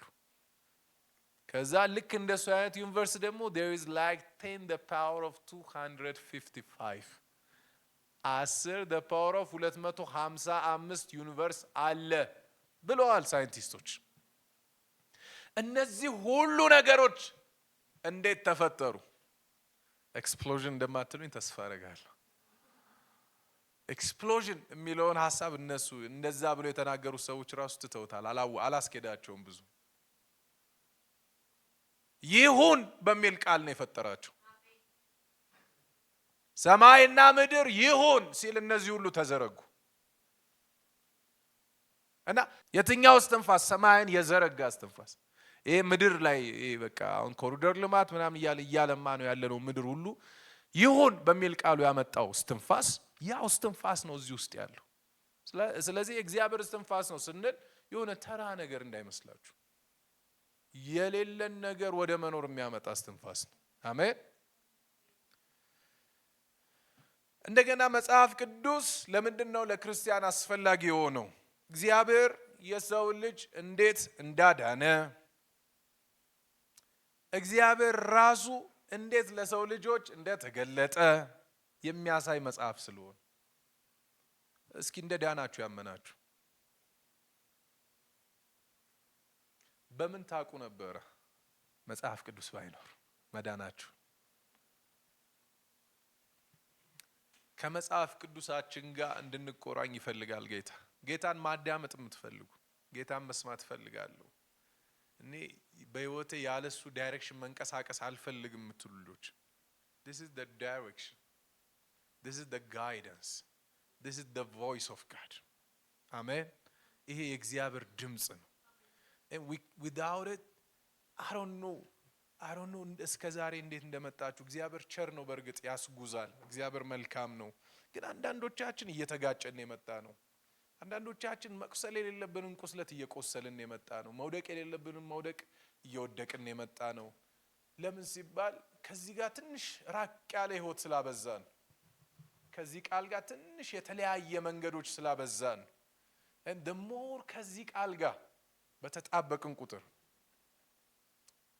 ከዛ ልክ እንደሱ አይነት ዩኒቨርስ ደግሞ there is like 10 the power of 255 10 the power of 255 ዩኒቨርስ አለ ብለዋል ሳይንቲስቶች። እነዚህ ሁሉ ነገሮች እንዴት ተፈጠሩ? ኤክስፕሎዥን እንደማትሉኝ ተስፋ አደርጋለሁ። ኤክስፕሎዥን የሚለውን ሐሳብ እነሱ እንደዛ ብለው የተናገሩ ሰዎች ራሱ ትተውታል፣ አላስኬዳቸውም ብዙ። ይሁን በሚል ቃል ነው የፈጠራቸው። ሰማይና ምድር ይሁን ሲል እነዚህ ሁሉ ተዘረጉ። እና የትኛው እስትንፋስ? ሰማይን የዘረጋ እስትንፋስ። ይሄ ምድር ላይ በቃ አሁን ኮሪደር ልማት ምናምን እያለማ ነው ያለነው ምድር ሁሉ ይሁን በሚል ቃሉ ያመጣው እስትንፋስ ያው እስትንፋስ ነው እዚህ ውስጥ ያለው። ስለዚህ እግዚአብሔር እስትንፋስ ነው ስንል የሆነ ተራ ነገር እንዳይመስላችሁ፣ የሌለን ነገር ወደ መኖር የሚያመጣ እስትንፋስ ነው። አሜን። እንደገና መጽሐፍ ቅዱስ ለምንድን ነው ለክርስቲያን አስፈላጊ የሆነው? እግዚአብሔር የሰው ልጅ እንዴት እንዳዳነ፣ እግዚአብሔር ራሱ እንዴት ለሰው ልጆች እንደተገለጠ የሚያሳይ መጽሐፍ ስለሆነ። እስኪ እንደ ዳናችሁ ያመናችሁ በምን ታውቁ ነበረ? መጽሐፍ ቅዱስ ባይኖር መዳናችሁ። ከመጽሐፍ ቅዱሳችን ጋር እንድንቆራኝ ይፈልጋል ጌታ። ጌታን ማዳመጥ የምትፈልጉ፣ ጌታን መስማት እፈልጋለሁ እኔ በህይወቴ ያለሱ ዳይሬክሽን መንቀሳቀስ አልፈልግም የምትሉ ልጆች this is the direction, this is the guidance, this is the voice of God. አሜን። ይሄ የእግዚአብሔር ድምጽ ነው። and without it I don't know እስከ ዛሬ እንዴት እንደመጣችሁ። እግዚአብሔር ቸር ነው፣ በእርግጥ ያስጉዛል። እግዚአብሔር መልካም ነው። ግን አንዳንዶቻችን እየተጋጨን የመጣ ነው። አንዳንዶቻችን መቁሰል የሌለብንን ቁስለት እየቆሰልን የመጣ ነው። መውደቅ የሌለብንን መውደቅ እየወደቅን የመጣ ነው። ለምን ሲባል ከዚህ ጋር ትንሽ ራቅ ያለ ህይወት ስላበዛን፣ ከዚህ ቃል ጋር ትንሽ የተለያየ መንገዶች ስላበዛን and the more ከዚህ ቃል ጋር በተጣበቅን ቁጥር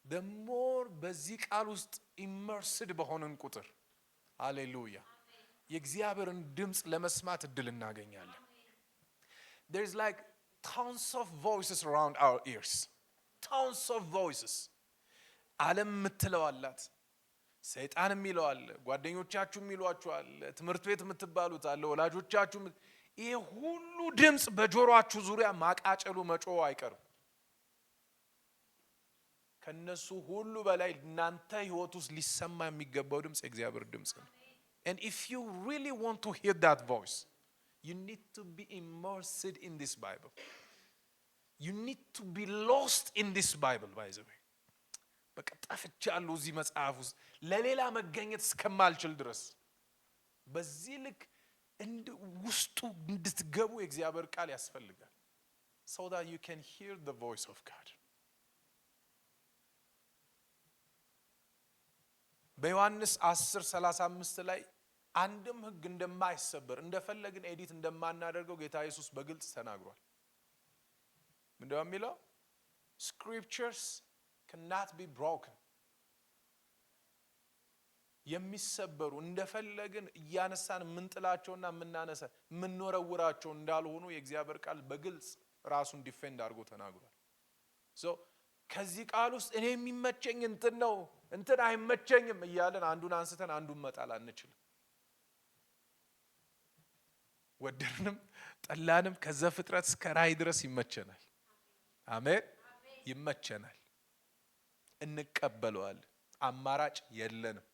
the more በዚህ ቃል ውስጥ immersed በሆንን ቁጥር ሃሌሉያ የእግዚአብሔርን ድምጽ ለመስማት እድል እናገኛለን። There's like tons of voices around our ears. Tons of voices. ዓለም የምትለው አላት፣ ሰይጣን የሚለው አለ፣ ጓደኞቻችሁ የሚሏችሁ አለ፣ ትምህርት ቤት የምትባሉት አለ፣ ወላጆቻችሁ። ይሄ ሁሉ ድምጽ በጆሮአችሁ ዙሪያ ማቃጨሉ መጮህ አይቀርም። ከነሱ ሁሉ በላይ እናንተ ህይወት ውስጥ ሊሰማ የሚገባው ድምጽ የእግዚአብሔር ድምጽ ነው። And if you really want to hear that voice, you need to be immersed in this Bible. You need to be lost in this Bible, by the way. በቃ ጠፍቻለሁ እዚህ መጽሐፍ ውስጥ ለሌላ መገኘት እስከማልችል ድረስ በዚህ ልክ ውስጡ እንድትገቡ የእግዚአብሔር ቃል ያስፈልጋል። So that you can hear the voice of God. በዮሐንስ 10:35 ላይ አንድም ህግ እንደማይሰበር እንደፈለግን ኤዲት እንደማናደርገው ጌታ ኢየሱስ በግልጽ ተናግሯል። ምንድነው የሚለው? Scriptures cannot be broken. የሚሰበሩ እንደፈለግን እያነሳን ምንጥላቸውና ምናነሳ ምንወረውራቸው እንዳልሆኑ የእግዚአብሔር ቃል በግልጽ ራሱን ዲፌንድ አድርጎ ተናግሯል። so ከዚህ ቃል ውስጥ እኔ የሚመቸኝ እንትን ነው እንትን አይመቸኝም እያለን አንዱን አንስተን አንዱን መጣል አንችልም። ወደድንም ጠላንም ከዘፍጥረት እስከ ራእይ ድረስ ይመቸናል። አሜን። ይመቸናል፣ እንቀበለዋለን፣ አማራጭ የለንም።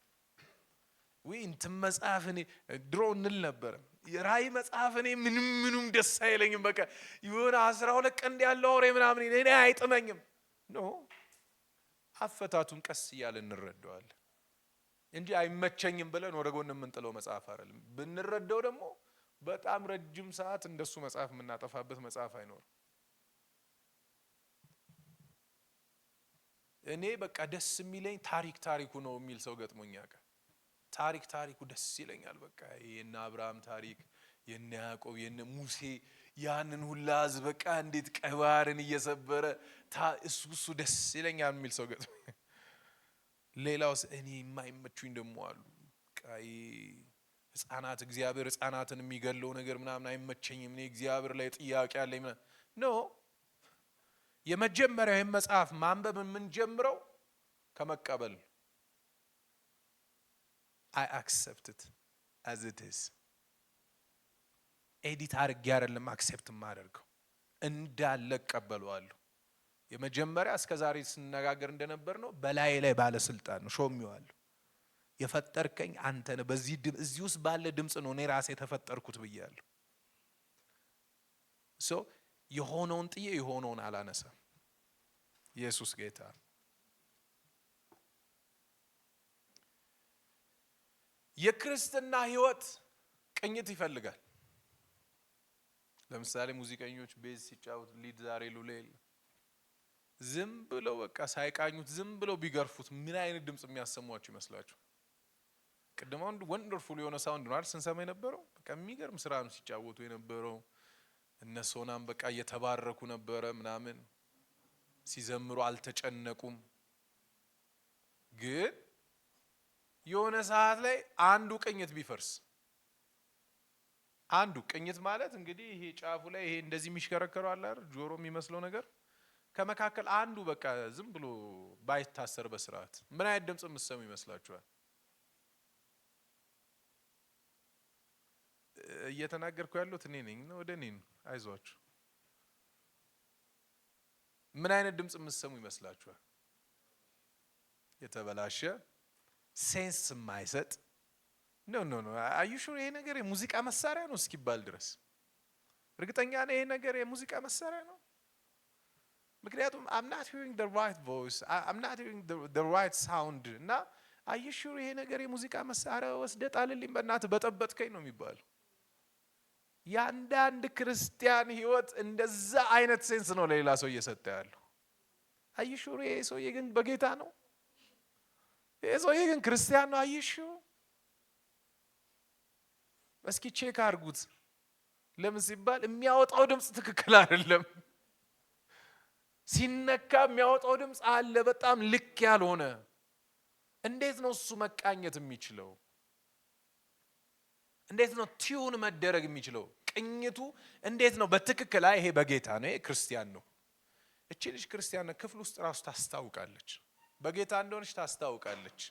እንትን መጽሐፍ እኔ ድሮ እንል ነበር የራእይ መጽሐፍ እኔ ምንም ደስ አይለኝም፣ በቃ የሆነ 12 ቀንድ ያለው አውሬ ምናምን እኔ አይጥመኝም። ኖ አፈታቱን ቀስ እያልን እንረዳዋለን እንጂ አይመቸኝም ብለን ወደ ጎን የምንጥለው መጽሐፍ አይደለም። ብንረዳው ደግሞ በጣም ረጅም ሰዓት እንደሱ መጽሐፍ የምናጠፋበት መጽሐፍ አይኖርም። እኔ በቃ ደስ የሚለኝ ታሪኩ ነው የሚል ሰው ገጥሞኛ ጋር ታሪኩ ደስ ይለኛል። በቃ የነ አብርሃም ታሪክ፣ የነ ያዕቆብ፣ የነ ሙሴ ያንን ሁላ ሕዝብ በቃ እንዴት ቀይ ባህርን እየሰበረ እሱ ደስ ይለኛል የሚል ሰው ገጥሞኛ። ሌላውስ እኔ የማይመቹኝ ደግሞ አሉ። በቃ ህፃናት እግዚአብሔር ህፃናትን የሚገለው ነገር ምናምን አይመቸኝም። እኔ እግዚአብሔር ላይ ጥያቄ አለኝ ኖ የመጀመሪያው መጽሐፍ ማንበብ የምንጀምረው ከመቀበል I accept it as it is ኤዲት አድርጌ አይደለም አክሴፕት ማደርገው እንዳለ ቀበለዋለሁ። የመጀመሪያ እስከዛሬ ስንነጋገር እንደነበር ነው በላይ ላይ ባለስልጣን ነው ሾሚዋለሁ። የፈጠርከኝ አንተ ነህ። እዚህ ውስጥ ባለ ድምጽ ነው እኔ ራሴ ተፈጠርኩት ብያለሁ። የሆነውን ጥዬ የሆነውን አላነሳም። ኢየሱስ ጌታ። የክርስትና ህይወት ቅኝት ይፈልጋል። ለምሳሌ ሙዚቀኞች ቤዝ ሲጫወት ሊድ ዛሬ ሉሌል ዝም ብለው በቃ ሳይቃኙት ዝም ብለው ቢገርፉት ምን አይነት ድምጽ የሚያሰሟቸው ይመስላችሁ? ቅድማው ወንደርፉል የሆነ ሳውንድ ነው አይደል ስንሰማ የነበረው። በቃ የሚገርም ስራ ነው ሲጫወቱ የነበረው። እነሱናም በቃ እየተባረኩ ነበረ ምናምን ሲዘምሩ አልተጨነቁም። ግን የሆነ ሰዓት ላይ አንዱ ቅኝት ቢፈርስ፣ አንዱ ቅኝት ማለት እንግዲህ ይሄ ጫፉ ላይ ይሄ እንደዚህ የሚሽከረከረው አለ አይደል ጆሮ የሚመስለው ነገር ከመካከል አንዱ በቃ ዝም ብሎ ባይታሰር በስርዓት ምን አይነት ድምጽ የምትሰሙ ይመስላችኋል? እየተናገርኩ ያለሁት እኔ ነኝ ነው ወደ እኔ ነው። አይዟችሁ። ምን አይነት ድምጽ የምትሰሙ ይመስላችኋል? የተበላሸ ሴንስ የማይሰጥ ኖ አዩሹ ይሄ ነገር የሙዚቃ መሳሪያ ነው እስኪባል ድረስ እርግጠኛ ነኝ ይሄ ነገር የሙዚቃ መሳሪያ ነው። ምክንያቱም I'm not hearing the right voice, I'm not hearing the right sound እና አዩሹ ይሄ ነገር የሙዚቃ መሳሪያ ወስደህ ጣልልኝ በእናትህ በጠበጥከኝ ነው የሚባለው። ያንዳንድ ክርስቲያን ህይወት እንደዛ አይነት ሴንስ ነው ለሌላ ሰው እየሰጠ ያለው። አዩሹ ይሄ ሰውዬ ግን በጌታ ነው? ይሄ ሰውዬ ግን ክርስቲያን ነው? አዩሹ እስኪ ቼክ አድርጉት። ለምን ሲባል የሚያወጣው ድምጽ ትክክል አይደለም። ሲነካ የሚያወጣው ድምጽ አለ በጣም ልክ ያልሆነ። እንዴት ነው እሱ መቃኘት የሚችለው? እንዴት ነው ቲዩን መደረግ የሚችለው? ቅኝቱ እንዴት ነው በትክክል ይሄ በጌታ ነው፣ ይሄ ክርስቲያን ነው። እቺ ልጅ ክርስቲያን ነው ክፍል ውስጥ ራሱ ታስታውቃለች፣ በጌታ እንደሆነች ታስታውቃለች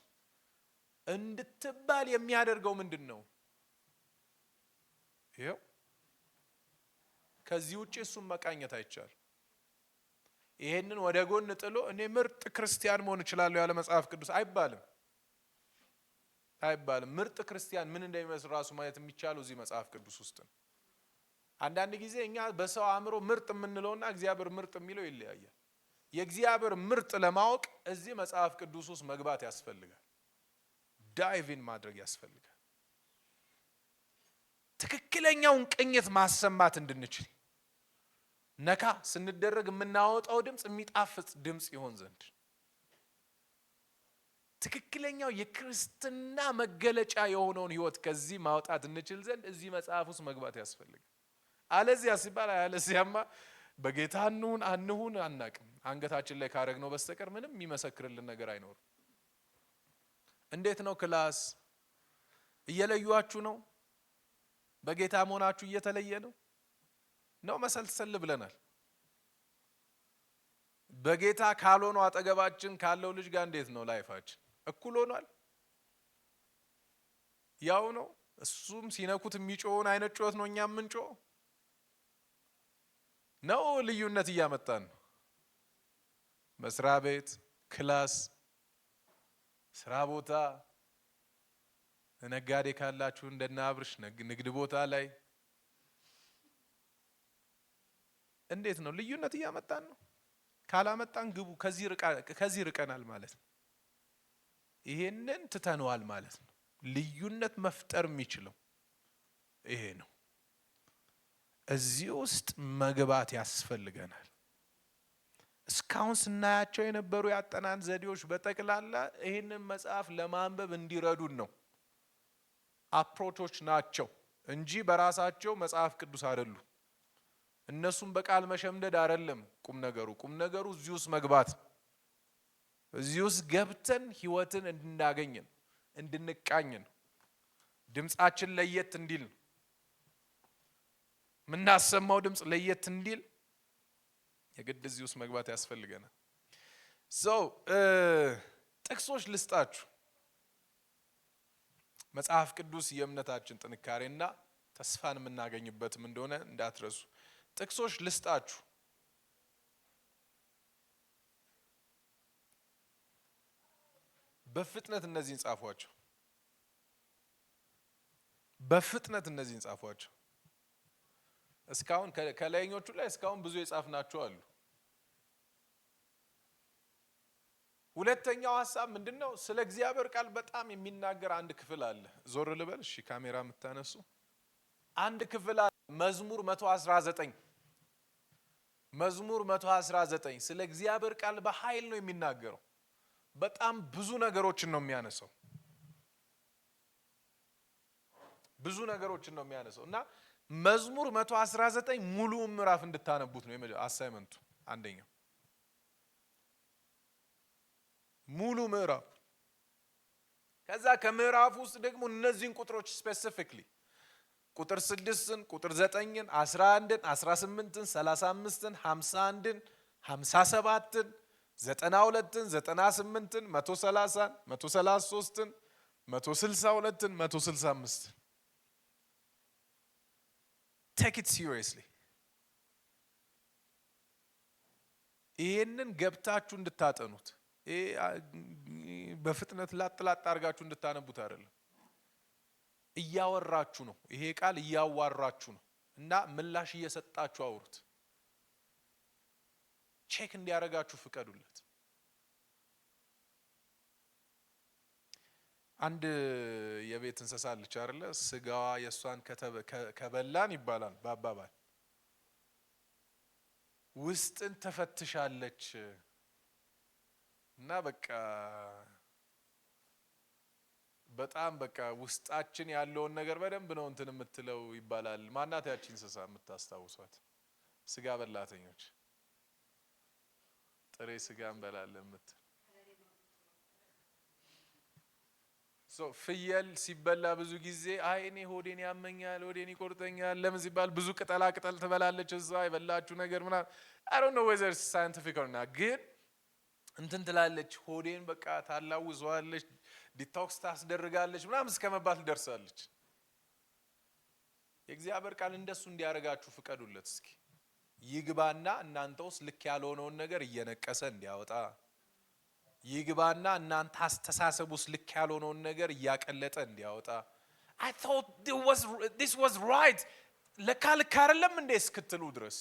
እንድትባል የሚያደርገው ምንድነው? ይሄው ከዚህ ውጪ እሱን መቃኘት አይቻል። ይሄንን ወደ ጎን ጥሎ እኔ ምርጥ ክርስቲያን መሆን እችላለሁ ያለ መጽሐፍ ቅዱስ አይባልም። ምርጥ ክርስቲያን ምን እንደሚመስል ራሱ ማየት የሚቻለው እዚህ መጽሐፍ ቅዱስ ውስጥ ነው። አንዳንድ ጊዜ እኛ በሰው አእምሮ ምርጥ የምንለውና እግዚአብሔር ምርጥ የሚለው ይለያያል። የእግዚአብሔር ምርጥ ለማወቅ እዚህ መጽሐፍ ቅዱስ ውስጥ መግባት ያስፈልጋል። ዳይቪን ማድረግ ያስፈልጋል። ትክክለኛውን ቅኝት ማሰማት እንድንችል ነካ ስንደረግ የምናወጣው ድምጽ የሚጣፍጥ ድምጽ ይሆን ዘንድ ትክክለኛው የክርስትና መገለጫ የሆነውን ህይወት ከዚህ ማውጣት እንችል ዘንድ እዚህ መጽሐፍ ውስጥ መግባት ያስፈልጋል። አለዚያ ሲባል አለዚያማ በጌታ አንሁን አናቅም አንገታችን ላይ ካረግነው በስተቀር ምንም የሚመሰክርልን ነገር አይኖርም። እንዴት ነው ክላስ እየለዩአችሁ ነው? በጌታ መሆናችሁ እየተለየ ነው መሰልሰል ብለናል። በጌታ ካልሆነ አጠገባችን ካለው ልጅ ጋር እንዴት ነው ላይፋችን? እኩል ሆኗል? ያው ነው? እሱም ሲነኩት የሚጮውን አይነት ጮት ነው እኛም ምንጮ ነው? ልዩነት እያመጣን ነው? መስሪያ ቤት፣ ክላስ፣ ስራ ቦታ፣ ነጋዴ ካላችሁ እንደና አብርሽ ንግድ ቦታ ላይ እንዴት ነው ልዩነት እያመጣን ነው? ካላመጣን ግቡ ከዚህ ርቀናል ማለት ነው። ይሄንን ትተነዋል ማለት ነው። ልዩነት መፍጠር የሚችለው ይሄ ነው። እዚህ ውስጥ መግባት ያስፈልገናል። እስካሁን ስናያቸው የነበሩ ያጠናን ዘዴዎች በጠቅላላ ይህንን መጽሐፍ ለማንበብ እንዲረዱን ነው አፕሮቾች ናቸው እንጂ በራሳቸው መጽሐፍ ቅዱስ አይደሉም። እነሱም በቃል መሸምደድ አይደለም ቁም ነገሩ እዚህ ውስጥ መግባት፣ እዚህ ውስጥ ገብተን ህይወትን እንድናገኝ እንድንቃኝ ነው። ድምጻችን ለየት እንዲል ነው። ምናሰማው ድምጽ ለየት እንዲል የግድ እዚህ ውስጥ መግባት ያስፈልገናል። ጥቅሶች ልስጣችሁ። መጽሐፍ ቅዱስ የእምነታችን ጥንካሬና ተስፋን የምናገኝበትም እንደሆነ እንዳትረሱ። ጥቅሶች ልስጣችሁ። በፍጥነት እነዚህን ጻፏቸው። እስካሁን ከላይኞቹ ላይ እስካሁን ብዙ የጻፍናቸው አሉ። ሁለተኛው ሐሳብ ምንድነው? ስለ እግዚአብሔር ቃል በጣም የሚናገር አንድ ክፍል አለ። ዞር ልበል እሺ፣ ካሜራ የምታነሱ አንድ ክፍል አለ። መዝሙር 119 ስለ እግዚአብሔር ቃል በኃይል ነው የሚናገረው። በጣም ብዙ ነገሮችን ነው የሚያነሳው እና መዝሙር 119 ሙሉ ምዕራፍ እንድታነቡት ነው አሳይመንቱ። አንደኛው ሙሉ ምዕራፍ። ከዛ ከምዕራፍ ውስጥ ደግሞ እነዚህን ቁጥሮች ስፔሲፊክሊ ቁጥር 6ን፣ ቁጥር 9ን፣ 11ን፣ 18ን፣ 35ን፣ 51ን፣ 57ን፣ 92ን፣ 98ን፣ 130ን፣ 133ን፣ 162ን፣ 165ን take it seriously። ይሄንን ገብታችሁ እንድታጠኑት፣ በፍጥነት ላጥላጥ አድርጋችሁ እንድታነቡት አይደለም። እያወራችሁ ነው። ይሄ ቃል እያዋራችሁ ነው እና ምላሽ እየሰጣችሁ አውሩት። ቼክ እንዲያረጋችሁ ፍቀዱለት። አንድ የቤት እንስሳ አለች አይደለ? ስጋዋ የሷን ከበላን ይባላል በአባባል ውስጥን ተፈትሻለች እና በጣም ውስጣችን ያለውን ነገር በደንብ ነው እንትን የምትለው ይባላል። ማናት ያቺ እንስሳ የምታስታውሷት? ስጋ በላተኞች ጥሬ ስጋ እንበላለን የምትል ፍየል ሲበላ ብዙ ጊዜ አይ እኔ ሆዴን ያመኛል፣ ሆዴን ይቆርጠኛል ለምን ሲባል ብዙ ቅጠላ ቅጠል ትበላለች። እዛ የበላችሁ ነገር ምናምን I don't know whether it's scientific or not፣ ግን እንትን ትላለች። ሆዴን ታላውዘዋለች፣ ዲቶክስ ታስደርጋለች ምናምን እስከመባል ደርሳለች። የእግዚአብሔር ቃል እንደሱ እንዲያረጋችሁ ፍቀዱለት። እስኪ ይግባና እናንተ ውስጥ ልክ ያልሆነውን ነገር እየነቀሰ እንዲያወጣ፣ ይግባና እናንተ አስተሳሰብ ውስጥ ልክ ያልሆነውን ነገር እያቀለጠ እንዲያወጣ። I thought this was right ለካ ልክ አይደለም እንዴ እስክትሉ ድረስ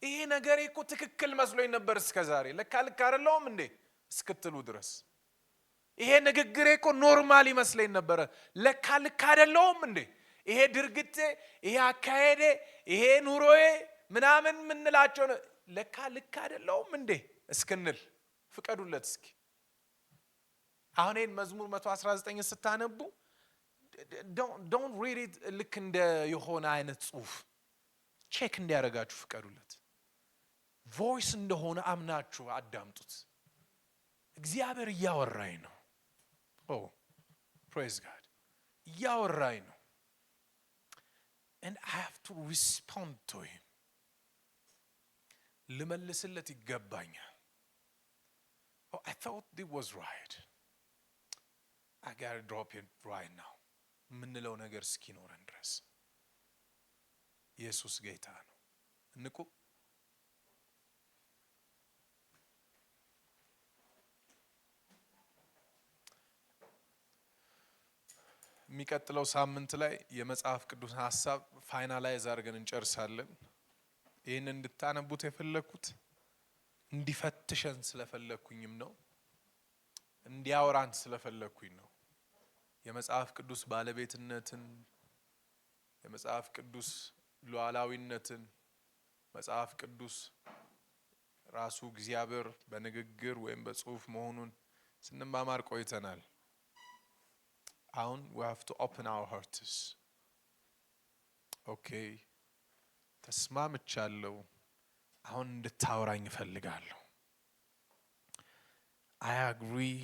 ይሄ ነገር እኮ ትክክል መስሎኝ ነበር እስከዛሬ ለካ ልክ አይደለም እንዴ እስክትሉ ድረስ ይሄ ንግግሬ እኮ ኖርማል ይመስለኝ ነበር ለካ ልክ አይደለም እንዴ ይሄ ድርግቴ፣ ይሄ አካሄዴ፣ ይሄ ኑሮዬ ምናምን ምንላቸው ለካ ልክ አይደለም እንዴ እስክንል ፍቀዱለት። እስኪ አሁን ይሄን መዝሙር 119 ስታነቡ don't read it ልክ እንደ የሆነ አይነት ጽሁፍ ቼክ እንዲያረጋችሁ ፍቀዱለት። ቮይስ እንደሆነ አምናችሁ አዳምጡት። እግዚአብሔር እያወራኝ ነው። praise God፣ እያወራኝ ነው and I have to respond to him። ልመልስለት ይገባኛል። I thought it was right, I gotta drop it right now ምንለው ነገር እስኪኖረን ድረስ ኢየሱስ ጌታ ነው። እንቁ የሚቀጥለው ሳምንት ላይ የመጽሐፍ ቅዱስ ሐሳብ ፋይናላይዝ አድርገን እንጨርሳለን። ይሄን እንድታነቡት የፈለኩት እንዲፈትሸን ስለፈለኩኝም ነው፣ እንዲያወራን ስለፈለኩኝ ነው። የመጽሐፍ ቅዱስ ባለቤትነትን፣ የመጽሐፍ ቅዱስ ሉዓላዊነትን፣ መጽሐፍ ቅዱስ ራሱ እግዚአብሔር በንግግር ወይም በጽሁፍ መሆኑን ስንማማር ቆይተናል። አሁን we have to open our hearts. Okay, ተስማምቻለሁ። አሁን እንድታወራኝ እፈልጋለሁ። I agree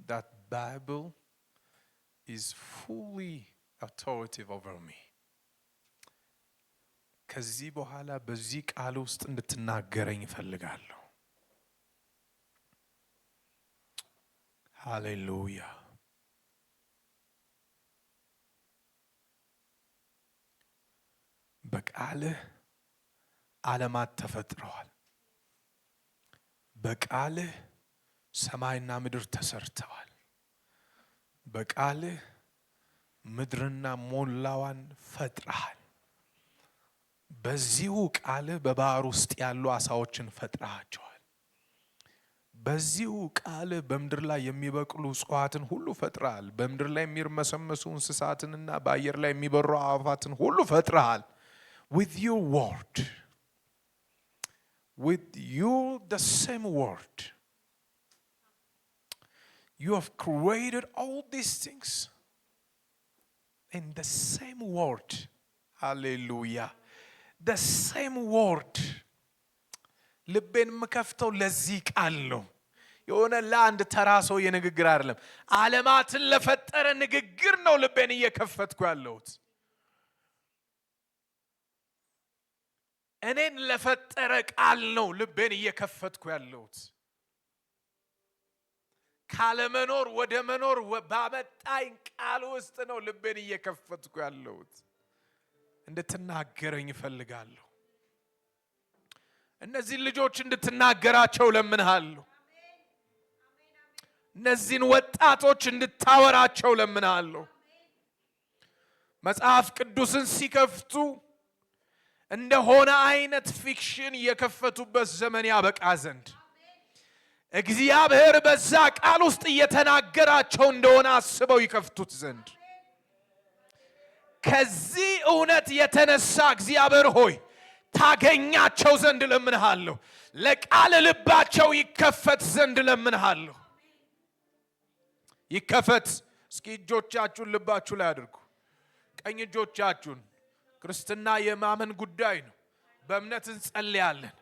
that Bible is fully authoritative over me. ከዚህ በኋላ በዚህ ቃል ውስጥ እንድትናገረኝ እፈልጋለሁ። ሃሌሉያ። በቃልህ ዓለማት ተፈጥረዋል። በቃልህ ሰማይና ምድር ተሰርተዋል። በቃልህ ምድርና ሞላዋን ፈጥረሃል። በዚሁ ቃልህ በባህር ውስጥ ያሉ አሳዎችን ፈጥረሃቸዋል። በዚሁ ቃልህ በምድር ላይ የሚበቅሉ እጽዋትን ሁሉ ፈጥረሃል። በምድር ላይ የሚርመሰመሱ እንስሳትንና በአየር ላይ የሚበሩ አዕዋፋትን ሁሉ ፈጥረሃል። With your word, with you the same word, you have created all these things in the same word. Hallelujah. The same word. ልቤን መከፍተው ለዚህ ቃል ነው። የሆነ ለአንድ ተራ ሰው የንግግር አይደለም። ዓለማትን ለፈጠረ ንግግር ነው ልቤን እየከፈትኩ ያለሁት። እኔን ለፈጠረ ቃል ነው ልቤን እየከፈትኩ ያለሁት። ካለመኖር ወደ መኖር ባመጣኝ ቃል ውስጥ ነው ልቤን እየከፈትኩ ያለሁት። እንድትናገረኝ እፈልጋለሁ። እነዚህን ልጆች እንድትናገራቸው ለምንሃለሁ። እነዚህን ወጣቶች እንድታወራቸው ለምንሃለሁ። መጽሐፍ ቅዱስን ሲከፍቱ እንደሆነ አይነት ፊክሽን የከፈቱበት ዘመን ያበቃ ዘንድ እግዚአብሔር በዛ ቃል ውስጥ እየተናገራቸው እንደሆነ አስበው ይከፍቱት ዘንድ ከዚህ እውነት የተነሳ እግዚአብሔር ሆይ ታገኛቸው ዘንድ ለምንሃለሁ። ለቃል ልባቸው ይከፈት ዘንድ ለምንሃለሁ። ይከፈት። እስኪ እጆቻችሁን ልባችሁ ላይ አድርጉ። ቀኝ እጆቻችሁን። ክርስትና የማመን ጉዳይ ነው። በእምነት እንጸልያለን።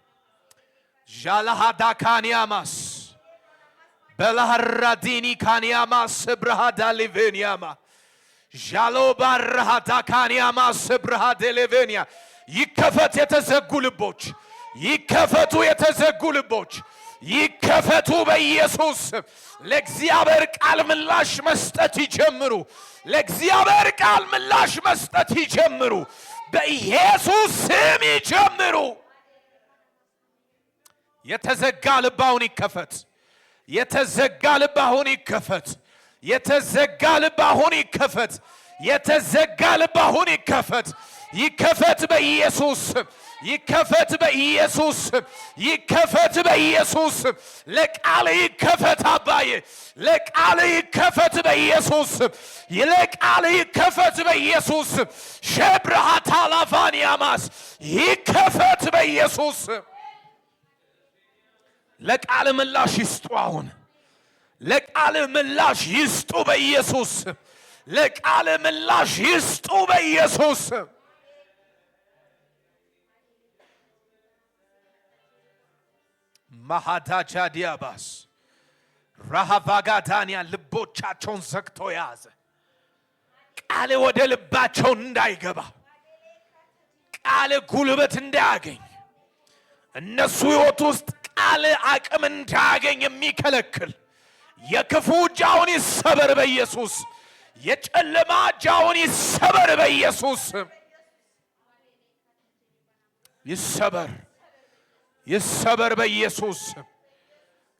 ጃላሃዳ ካኒያማስ በላሃራዲኒ ካኒያማስ ብራሃዳ ሊቬኒያማ ጃሎ ባራሃዳ ካኒያማስ ብራሃዳ ሊቬኒያ ይከፈት የተዘጉ ልቦች፣ ይከፈቱ የተዘጉ ልቦች፣ ይከፈቱ በኢየሱስ ለእግዚአብሔር ቃል ምላሽ መስጠት ይጀምሩ። ለእግዚአብሔር ቃል ምላሽ መስጠት ይጀምሩ። በኢየሱስ ስም ይጀምሩ። የተዘጋ ልብ አሁን ይከፈት። የተዘጋ ልብ አሁን ይከፈት። የተዘጋ ልብ አሁን ይከፈት። የተዘጋ ልብ አሁን ይከፈት። ይከፈት በኢየሱስ ይከፈት በኢየሱስ ይከፈት በኢየሱስ ለቃል ይከፈት። አባዬ ለቃል ይከፈት በኢየሱስ ለቃል ይከፈት በኢየሱስ ሸብራሃታ ላፋኒያማስ ይከፈት በኢየሱስ ለቃል ምላሽ ይስጡ። አሁን ለቃል ምላሽ ይስጡ በኢየሱስ ለቃል ምላሽ ይስጡ በኢየሱስ ማሃዳጃ ዲያባስ ራሃቫጋዳንያ ልቦቻቸውን ዘግቶ ያዘ። ቃል ወደ ልባቸው እንዳይገባ፣ ቃል ጉልበት እንዳያገኝ፣ እነሱ ሕይወት ውስጥ ቃል አቅም እንዳያገኝ የሚከለክል የክፉ እጃውን ይሰበር በኢየሱስ የጨለማ እጃውን ይሰበር በኢየሱስ ይሰበር ይሰበር በኢየሱስ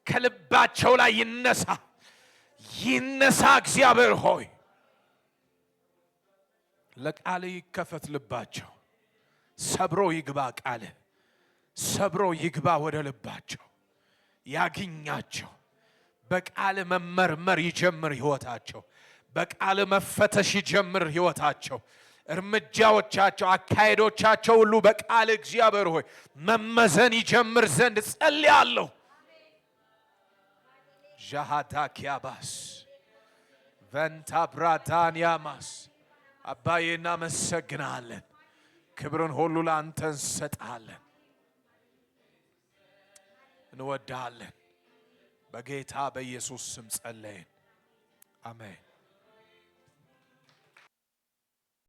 ከልባቸው ላይ ይነሳ ይነሳ። እግዚአብሔር ሆይ ለቃል ይከፈት ልባቸው። ሰብሮ ይግባ ቃል ሰብሮ ይግባ ወደ ልባቸው ያግኛቸው። በቃል መመርመር ይጀምር ሕይወታቸው። በቃል መፈተሽ ይጀምር ሕይወታቸው። እርምጃዎቻቸው አካሄዶቻቸው ሁሉ በቃል እግዚአብሔር ሆይ መመዘን ይጀምር ዘንድ ጸልያለሁ። ጃሃዳኪያባስ ቨንታ ብራታንያማስ አባዬ እናመሰግናለን። ክብርን ሁሉ ለአንተ እንሰጣለን። እንወዳለን። በጌታ በኢየሱስ ስም ጸለይን። አሜን።